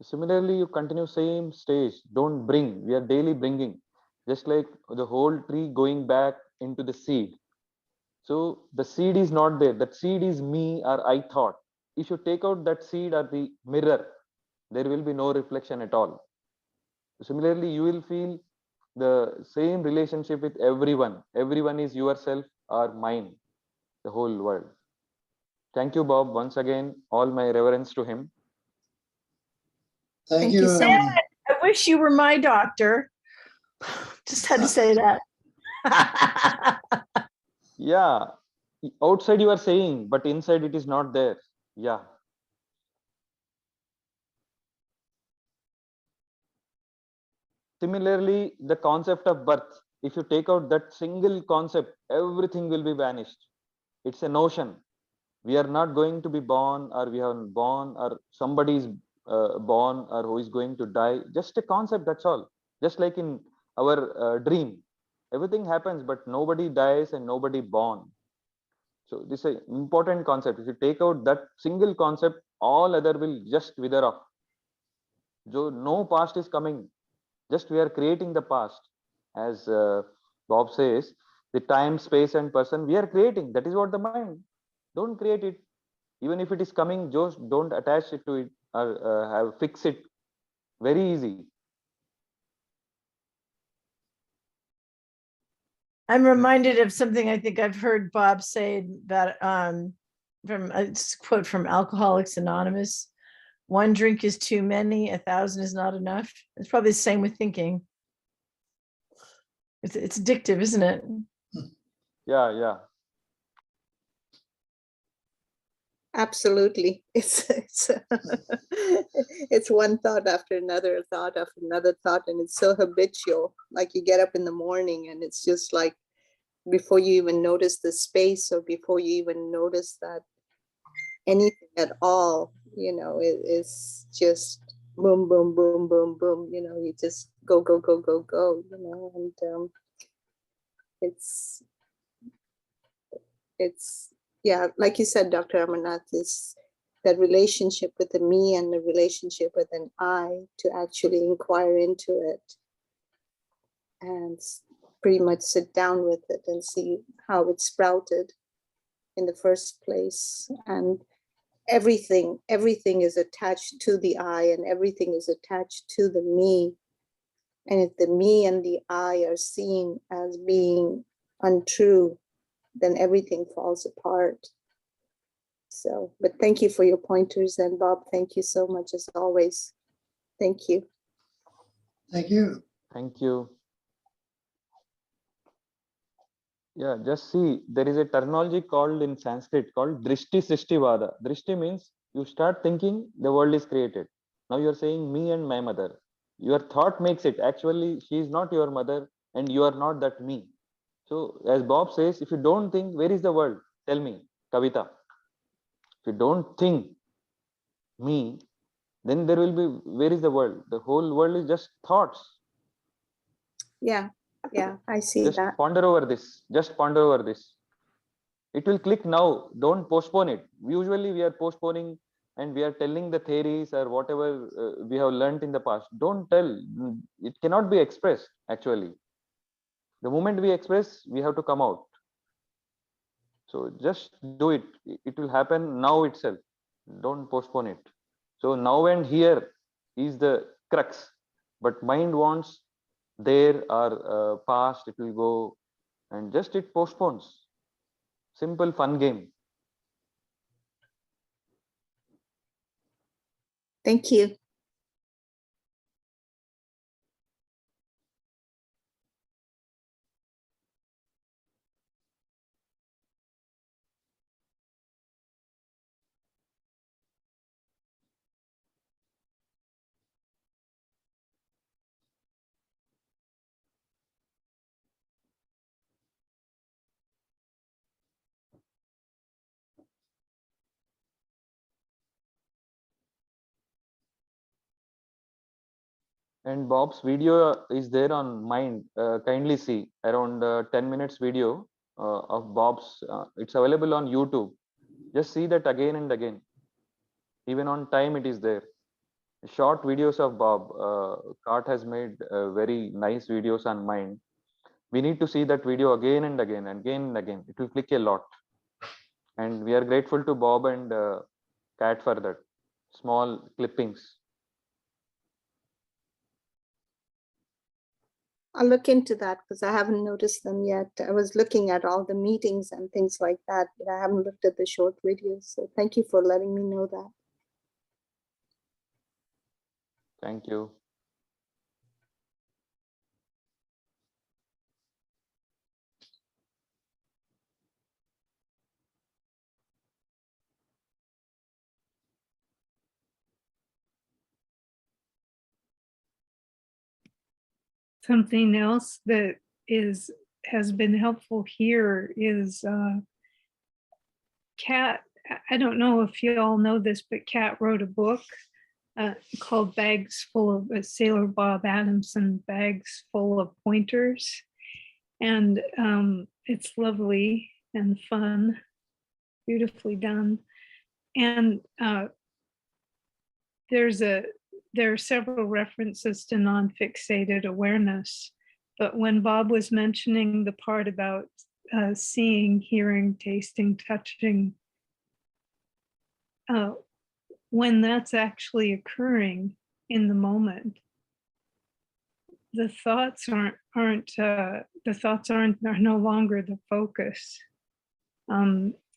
Similarly, you continue same stage. Don't bring. We are daily bringing, just like the whole tree going back into the seed. So the seed is not there. That seed is me or I thought. If you take out that seed or the mirror, there will be no reflection at all. Similarly, you will feel the same relationship with everyone. Everyone is yourself or mine, the whole world. Thank you, Bob. Once again, all my reverence to him. Thank you you. so much. I wish you were my doctor. Just had to say that. Yeah, outside you are saying, but inside it is not there. Yeah. Similarly, the concept of birth, if you take out that single concept, everything will be vanished. It's a notion. We are not going to be born, or we have born, or somebody is born or who is going to die. Just a concept, that's all. Just like in our dream, everything happens, but nobody dies and nobody born. So this is an important concept. If you take out that single concept, all other will just wither off. So no past is coming. Just we are creating the past. As Bob says, the time, space, and person we are creating. That is what the mind. Don't create it. Even if it is coming, just don't attach it to it or fix it. Very easy. I'm reminded of something I think I've heard Bob say about from a quote from Alcoholics Anonymous. One drink is too many, 1,000 is not enough. It's probably the same with thinking. It's addictive, isn't it? Yeah. Absolutely. It's one thought after another thought after another thought, and it's so habitual. Like you get up in the morning and it's just like before you even notice the space or before you even notice that anything at all, it's just boom, boom, boom, boom, boom. You just go, go, go, go, go, and it's yeah, like you said, Dr. Amarnath, is that relationship with the me and the relationship with an I to actually inquire into it and pretty much sit down with it and see how it sprouted in the first place. And everything is attached to the I and everything is attached to the me. And if the me and the I are seen as being untrue, then everything falls apart. So, but thank you for your pointers, and Bob, thank you so much as always. Thank you. Thank you. Thank you. Yeah, just see, there is a terminology called in Sanskrit called Drishti Srishtivada. Drishti means you start thinking the world is created. Now you're saying me and my mother. Your thought makes it. Actually, she is not your mother and you are not that me. So as Bob says, if you don't think, where is the world? Tell me, Kavita. If you don't think me, then there will be, where is the world? The whole world is just thoughts. Yeah, I see Just that. ponder over this. Just ponder over this. It will click now. Don't postpone it. Usually we are postponing and we are telling the theories or whatever we have learned in the past. Don't tell. It cannot be expressed actually. The moment we express, we have to come out. So just do it. It will happen now itself. Don't postpone it. So now and here is the crux. But mind wants there or past, it will go and just it postpones. Simple fun game. Thank you. And Bob's video is there on Mind. Kindly see around 10 minutes video of Bob's. It's available on YouTube. Just see that again and again. Even on time, it is there. Short videos of Bob. Kart has made very nice videos on Mind. We need to see that video again and again and again and again. It will click a lot. And we are grateful to Bob and Kat for that. Small clippings. I'll look into that because I haven't noticed them yet. I was looking at all the meetings and things like that, but I haven't looked at the short videos. So thank you for letting me know that. Thank you. Something else that has been helpful here is Kat. I don't know if you all know this, but Kat wrote a book called Bags Full of Sailor Bob Adamson, Bags Full of Pointers. And it's lovely and fun, beautifully done. And there are several references to non-fixated awareness. But when Bob was mentioning the part about seeing, hearing, tasting, touching, when that's actually occurring in the moment, the thoughts are no longer the focus.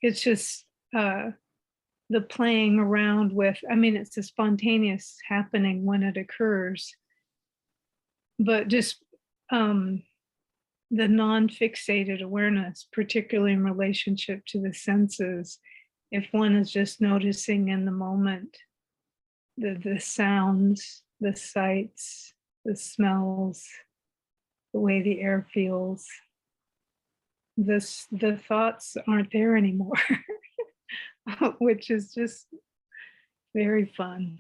It's just the playing around with, I mean, it's a spontaneous happening when it occurs, but just the non-fixated awareness, particularly in relationship to the senses, if one is just noticing in the moment, the sounds, the sights, the smells, the way the air feels, the thoughts aren't there anymore, which is just very fun.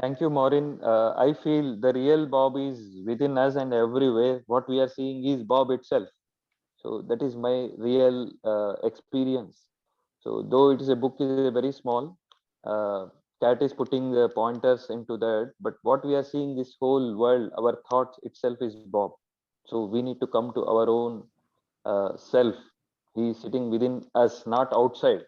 Thank you, Maureen. I feel the real Bob is within us and everywhere. What we are seeing is Bob itself. So that is my real experience. So though it is a book is very small, Cat is putting the pointers into that. But what we are seeing, this whole world, our thoughts itself is Bob. So we need to come to our own self. He is sitting within us, not outside.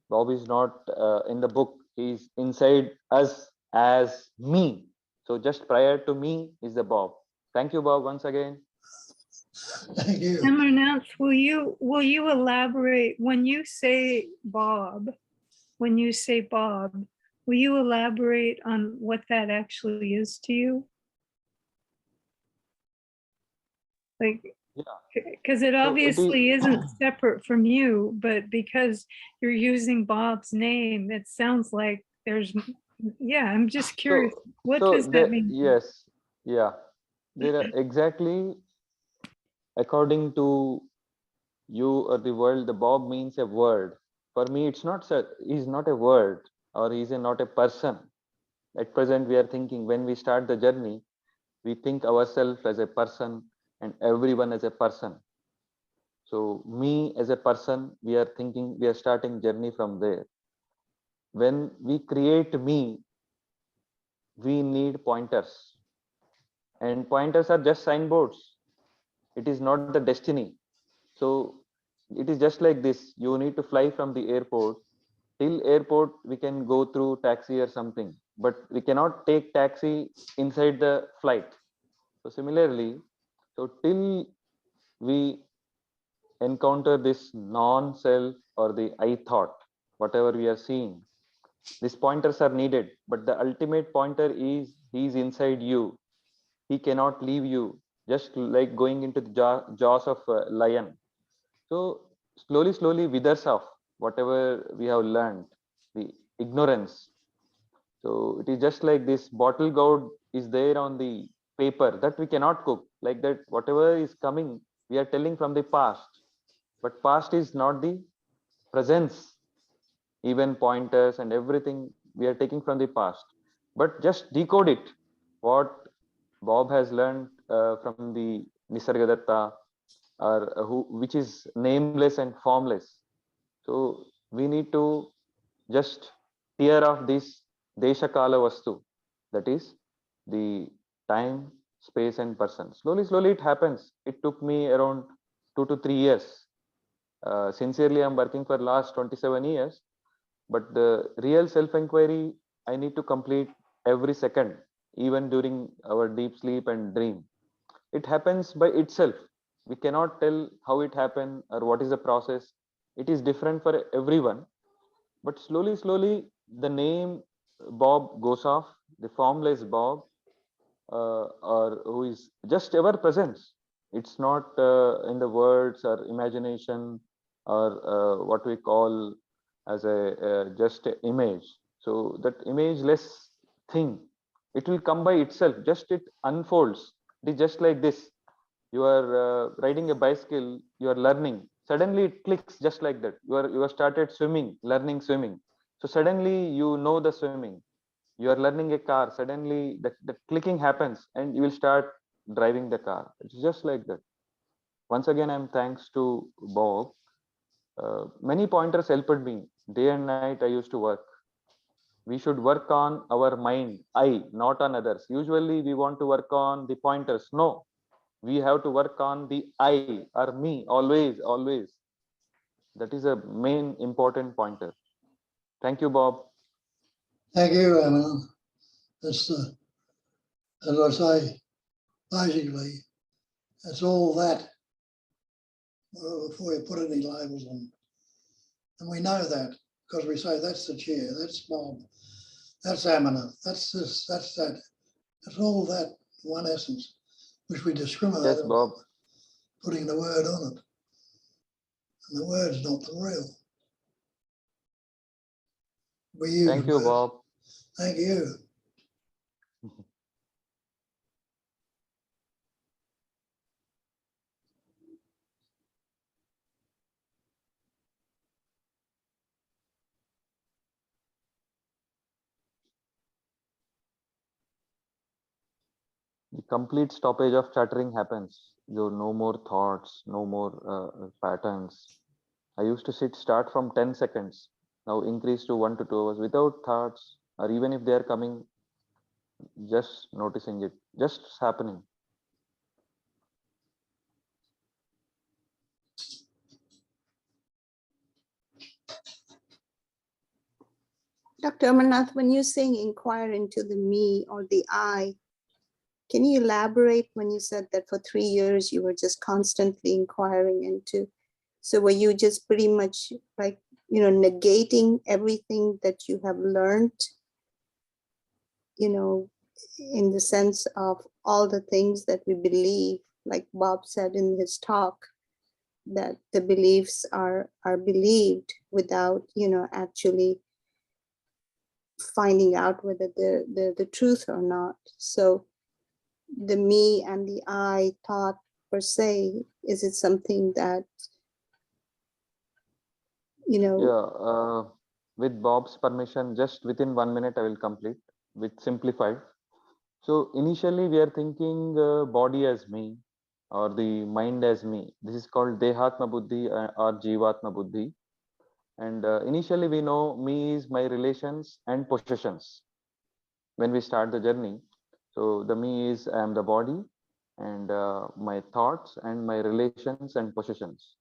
Bob is not in the book. He is inside us as me. So just prior to me is the Bob. Thank you, Bob, once again. Thank you. Amarnath, will you elaborate when you say Bob? When you say Bob, will you elaborate on what that actually is to you? Like, because it obviously isn't separate from you, but because you're using Bob's name, it sounds like there's, yeah, I'm just curious. What does that mean? Yes, yeah. There are exactly according to you or the world, the Bob means a word. For me, he's not a word, or he's not a person. At present, we are thinking when we start the journey, we think ourselves as a person and everyone as a person. So me as a person, we are starting journey from there. When we create me, we need pointers, and pointers are just signboards. It is not the destiny. So it is just like this. You need to fly from the airport. Till airport, we can go through taxi or something, but we cannot take taxi inside the flight. So similarly, so till we encounter this non-self or the I thought, whatever we are seeing, these pointers are needed. But the ultimate pointer is he's inside you. He cannot leave you, just like going into the jaws of a lion. So slowly withers off whatever we have learned, the ignorance. So it is just like this bottle gourd is there on the paper that we cannot cook. Like that, whatever is coming, we are telling from the past. But past is not the presence. Even pointers and everything we are taking from the past. But just decode it. What Bob has learned from the Nisargadatta, or which is nameless and formless. So we need to just tear off this Deshakala Vastu, that is the time, space, and person. Slowly it happens. It took me around 2 to 3 years. Sincerely, I'm working for last 27 years, but the real self-inquiry I need to complete every second, even during our deep sleep and dream. It happens by itself. We cannot tell how it happened or what is the process. It is different for everyone, but slowly the name Bob goes off, the formless Bob, or who is just ever presence. It's not in the words or imagination, or what we call as a just a image. So that imageless thing, it will come by itself. Just it unfolds. It is just like this. You are riding a bicycle. You are learning. Suddenly it clicks just like that. You are started swimming, learning swimming. So suddenly you know the swimming. You are learning a car. Suddenly the clicking happens and you will start driving the car. It's just like that. Once again, I'm thanks to Bob. Many pointers helped me. Day and night I used to work. We should work on our mind, I, not on others. Usually we want to work on the pointers. No, we have to work on the I or me, always, always. That is a main important pointer. Thank you, Bob. Thank you, Alan. That's as I say, basically, it's all that before you put any labels on. And we know that because we say that's the chair, that's Bob, that's Amina, that's this, that's that. It's all that one essence, which we discriminate Yes, on Bob. putting the word on it. And the word's not the real. We use Thank you, words. Bob. Thank you. The complete stoppage of chattering happens. There no more thoughts, no more patterns. I used to start from 10 seconds, now increase to 1 to 2 hours without thoughts, or even if they are coming, just noticing it, just happening. Dr. Amarnath, when you're saying inquire into the me or the I, can you elaborate when you said that for 3 years you were just constantly inquiring into? So were you just pretty much like, negating everything that you have learned, in the sense of all the things that we believe, like Bob said in his talk, that the beliefs are believed without, actually finding out whether they're the truth or not. So the me and the I thought per se, is it something that, Yeah, with Bob's permission, just within 1 minute, I will complete with simplified. So initially, we are thinking body as me or the mind as me. This is called Dehatma Buddhi or Jivatma Buddhi. And initially, we know me is my relations and possessions when we start the journey. So the me is I am the body and my thoughts and my relations and possessions.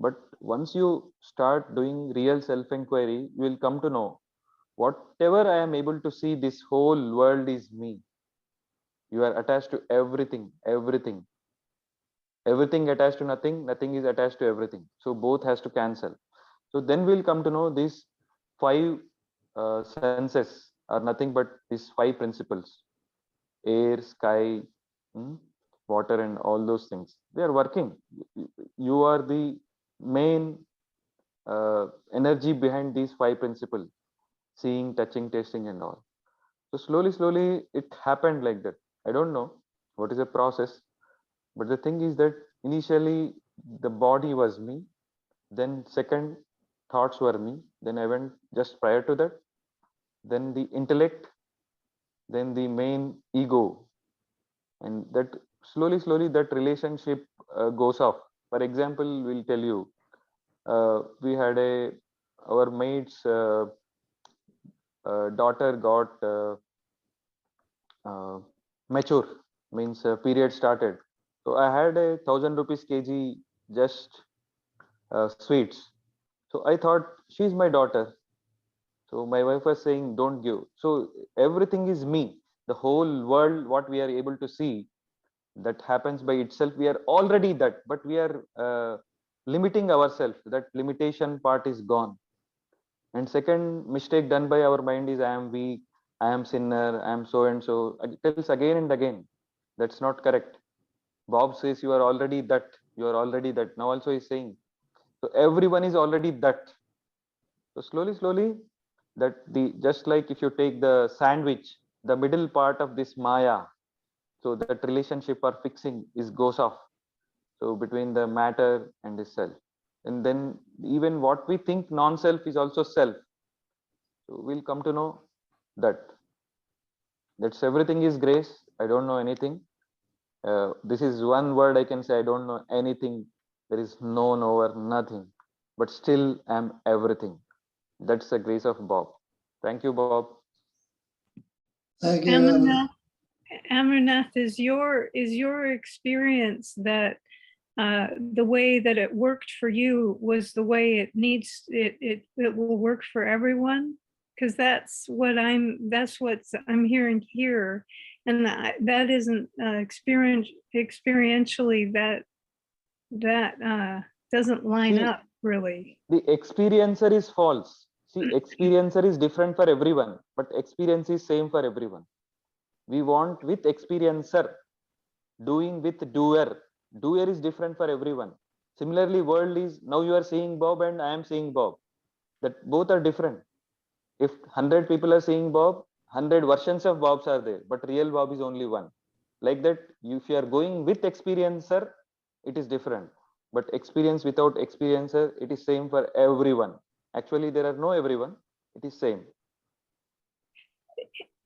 But once you start doing real self-inquiry, you will come to know whatever I am able to see, this whole world is me. You are attached to everything, everything. Everything attached to nothing, nothing is attached to everything. So both has to cancel. So then we'll come to know these five senses are nothing but these five principles: air, sky, water, and all those things. They are working. You are the main energy behind these five principles: seeing, touching, tasting, and all. So slowly, slowly, it happened like that. I don't know what is the process, but the thing is that initially the body was me, then second thoughts were me, then I went just prior to that, then the intellect, then the main ego, and that slowly, slowly that relationship goes off. For example, we'll tell you, we had our maid's daughter got mature, means period started. So I had a 1,000 rupees kg just sweets. So I thought she's my daughter. So my wife was saying, don't give. So everything is me. The whole world, what we are able to see, that happens by itself. We are already that, but we are limiting ourselves. That limitation part is gone. And second mistake done by our mind is I am weak, I am sinner, I am so and so. It tells again and again. That's not correct. Bob says you are already that. You are already that. Now also he's saying. So everyone is already that. So slowly, slowly, that the just like if you take the sandwich, the middle part of this Maya, so that relationship or fixing is goes off. So between the matter and the self. And then even what we think non-self is also self. So we'll come to know that that's everything is grace. I don't know anything. This is one word I can say. I don't know anything. There is no knower, nothing, but still am everything. That's the grace of Bob. Thank you, Bob. Thank you. Alan. Amarnath, is your experience that the way that it worked for you was the way it will work for everyone? Because that's what I'm hearing here, and that isn't experientially that doesn't line See, up really. the experiencer is false. See, experiencer is different for everyone, but experience is same for everyone. We want with experiencer, doing with doer. Doer is different for everyone. Similarly, world is, now you are seeing Bob and I am seeing Bob. That both are different. If 100 people are seeing Bob, 100 versions of Bobs are there, but real Bob is only one. Like that, if you are going with experiencer, it is different. But experience without experiencer, it is same for everyone. Actually, there are no everyone. It is same.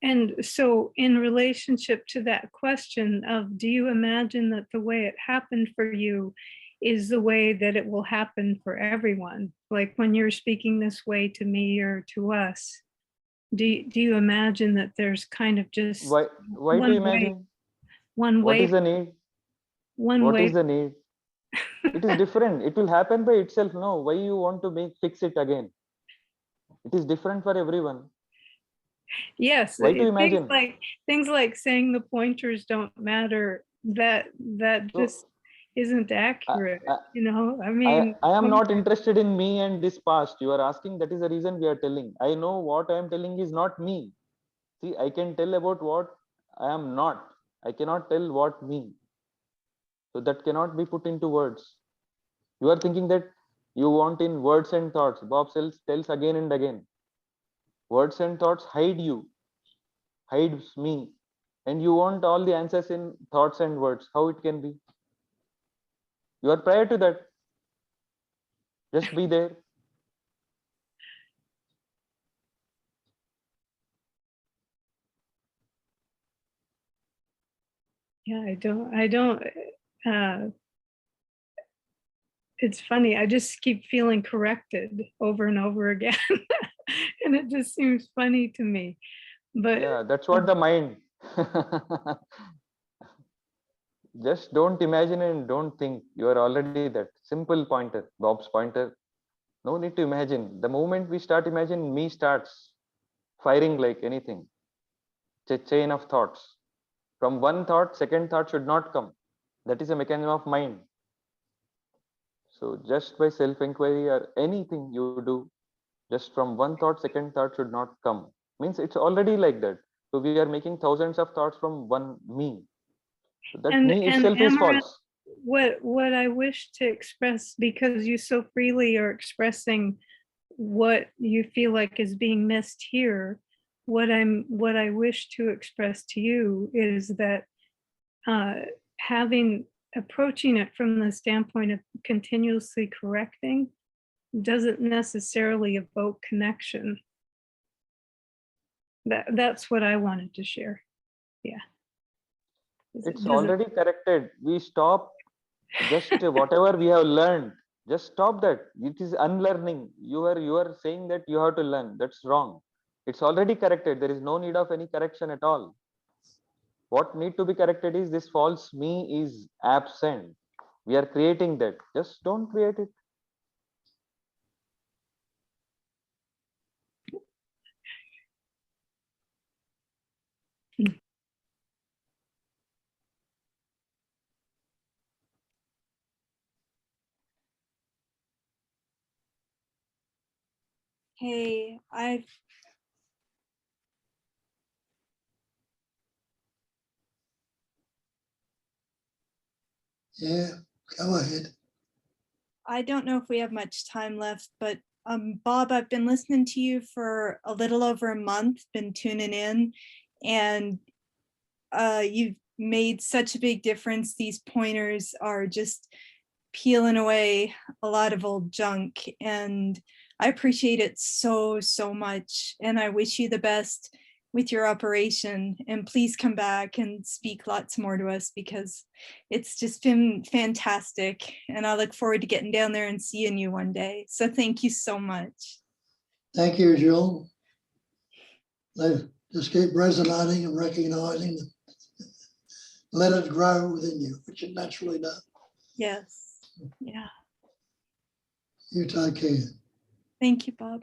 And so in relationship to that question of, do you imagine that the way it happened for you is the way that it will happen for everyone? Like when you're speaking this way to me or to us, do you imagine that there's kind of just Why one to way, imagine? one What way, is the need? one What way? is the need? It is different. It will happen by itself. No, why you want to fix it again? It is different for everyone. Yes, Why to imagine? things like saying the pointers don't matter, that So, just isn't accurate, I, you know? I mean, I am not interested in me and this past. You are asking, that is the reason we are telling. I know what I am telling is not me. See, I can tell about what I am not. I cannot tell what me. So that cannot be put into words. You are thinking that you want in words and thoughts. Bob tells again and again. Words and thoughts hide you, hides me. And you want all the answers in thoughts and words. How it can be? You are prior to that. Just be there. yeah, I don't, it's funny. I just keep feeling corrected over and over again. And it just seems funny to me. But Yeah, that's what the mind. Just don't imagine and don't think. You are already that simple pointer, Bob's pointer. No need to imagine. The moment we start imagining, me starts firing like anything. It's a chain of thoughts. From one thought, second thought should not come. That is a mechanism of mind. So just by self-inquiry or anything you do, just from one thought, second thought should not come. Means it's already like that. So we are making thousands of thoughts from one me. So that me itself is Amaranth, false. what I wish to express, because you so freely are expressing what you feel like is being missed here, what I wish to express to you is that approaching it from the standpoint of continuously correcting doesn't necessarily evoke connection. That's what I wanted to share. Yeah. It's already corrected. We stop just whatever we have learned. Just stop that. It is unlearning. You are saying that you have to learn. That's wrong. It's already corrected. There is no need of any correction at all. What need to be corrected is this false me is absent. We are creating that. Just don't create it. Hey, Yeah, go ahead. I don't know if we have much time left, but Bob, I've been listening to you for a little over a month, been tuning in, and you've made such a big difference. These pointers are just peeling away a lot of old junk. And I appreciate it so, so much. And I wish you the best with your operation. And please come back and speak lots more to us, because it's just been fantastic. And I look forward to getting down there and seeing you one day. So thank you so much. Thank you, Jill. Just keep resonating and recognizing that, let it grow within you, which it naturally does. Yes. Yeah. You take care. Thank you, Bob.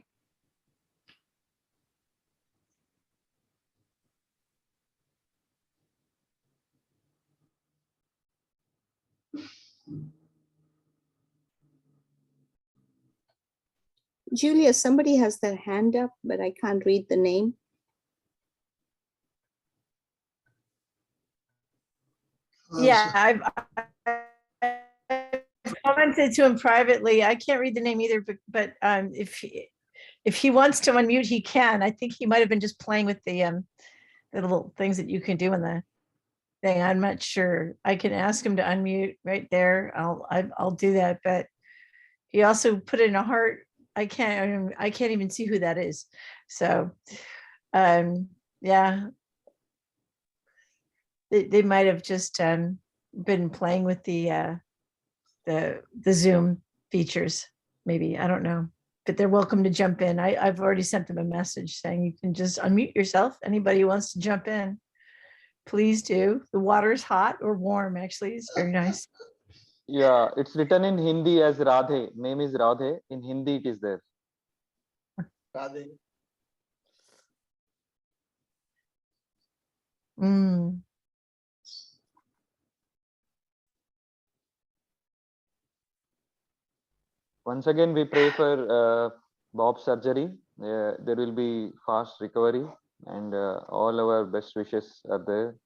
Julia, somebody has their hand up, but I can't read the name. Yeah, I've commented to him privately. I can't read the name either, but if he wants to unmute, he can. I think he might have been just playing with the little things that you can do in the thing. I'm not sure. I can ask him to unmute right there. I'll do that. But he also put in a heart. I can't even see who that is. So, yeah. They might have just been playing with the Zoom features, maybe. I don't know, but they're welcome to jump in. I've already sent them a message saying you can just unmute yourself. Anybody who wants to jump in, please do. The water is hot or warm, actually. It's very nice. Yeah, it's written in Hindi as Radhe. Name is Radhe. In Hindi, it is there. Radhe. Mm. Once again, we pray for Bob's surgery. There will be fast recovery, and all our best wishes are there.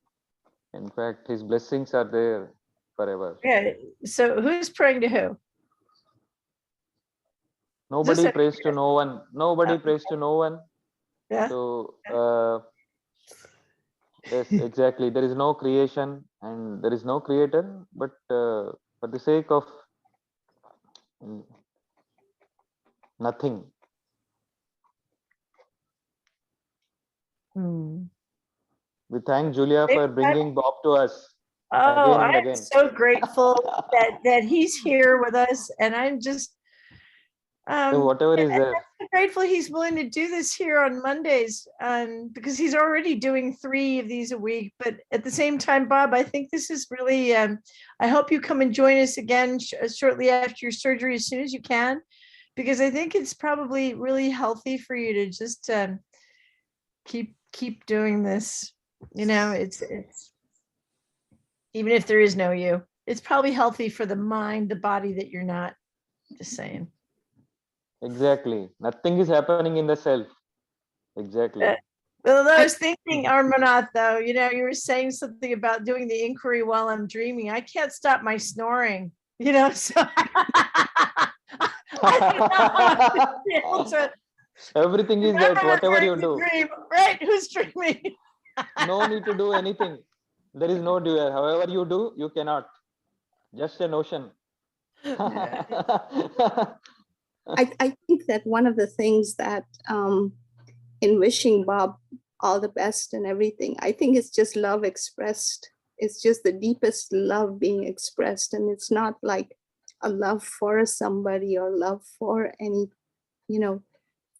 In fact, his blessings are there forever. Yeah. So who's praying to who? Nobody prays to no one. Nobody prays to no one. Yeah. So yes, exactly. There is no creation and there is no creator, but for the sake of nothing. Hmm. We thank Julia for bringing Bob to us. Oh, again and I'm again. so grateful that he's here with us, and I'm just So whatever is there. I'm grateful he's willing to do this here on Mondays, because he's already doing 3 of these a week. But at the same time, Bob, I think this is really, I hope you come and join us again shortly after your surgery as soon as you can, because I think it's probably really healthy for you to just keep doing this. You know, it's even if there is no you, it's probably healthy for the mind, the body that you're not. Just saying. Exactly. Nothing is happening in the self. Exactly. Well, I was thinking, Armanath, though, you know, you were saying something about doing the inquiry while I'm dreaming. I can't stop my snoring, you know, so I don't know. Everything is that whatever you do. Dream, right? Who's dreaming? No need to do anything. There is no doer. However you do, you cannot. Just a notion. I think that one of the things that in wishing Bob all the best and everything, I think it's just love expressed. It's just the deepest love being expressed. And it's not like a love for somebody or love for any, you know,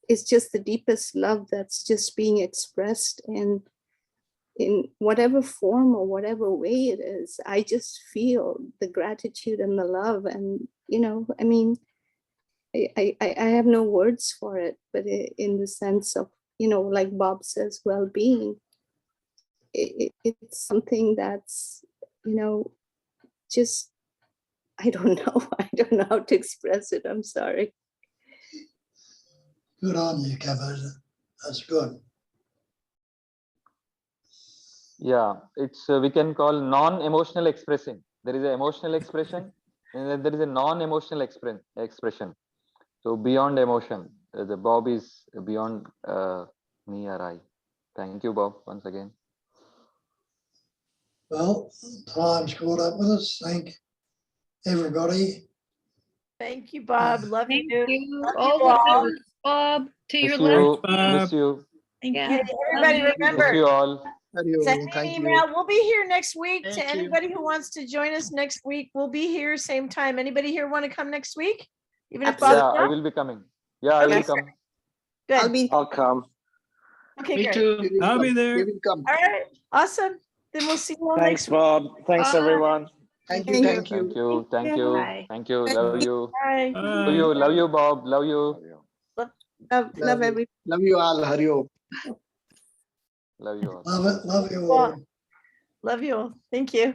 it's just the deepest love that's just being expressed in whatever form or whatever way it is. I just feel the gratitude and the love. And, you know, I mean, I have no words for it, but in the sense of, you know, like Bob says, well-being, it's something that's, you know, just, I don't know. I don't know how to express it. I'm sorry. Good on you, Kevin. That's good. Yeah, it's we can call non-emotional expressing. There is an emotional expression and then there is a non-emotional expression. So beyond emotion, the Bob is beyond me or I. Thank you, Bob, once again. Well, time's caught up with us. Thank everybody Thank you, Bob. Love Thank you. you. Love All you the all. best, Bob, to your Miss left. you. Miss you. Yeah. Hey, everybody, Love you. Miss remember, you all. send me an email. We'll be here next week. To Thank you. anybody who wants to join us next week, we'll be here same time. Anybody here want to come next week? Even if Absolutely. Bob's Yeah, I not? will be coming. Yeah, I Okay, will come. I'll Good. be I'll come. Okay, Me great. too. I'll be there. All right, awesome. Then we'll see you all Thanks, next week. Bob. Thanks, Bye. everyone. Thank you. Thank you. Thank you. Bye. Thank you. Love you. Bye. Love Bye. you. Love you, Bob. Love you. Love every. Love you all. Hari Om. Love you all. Love it, love you Well, all. love you all. Thank you.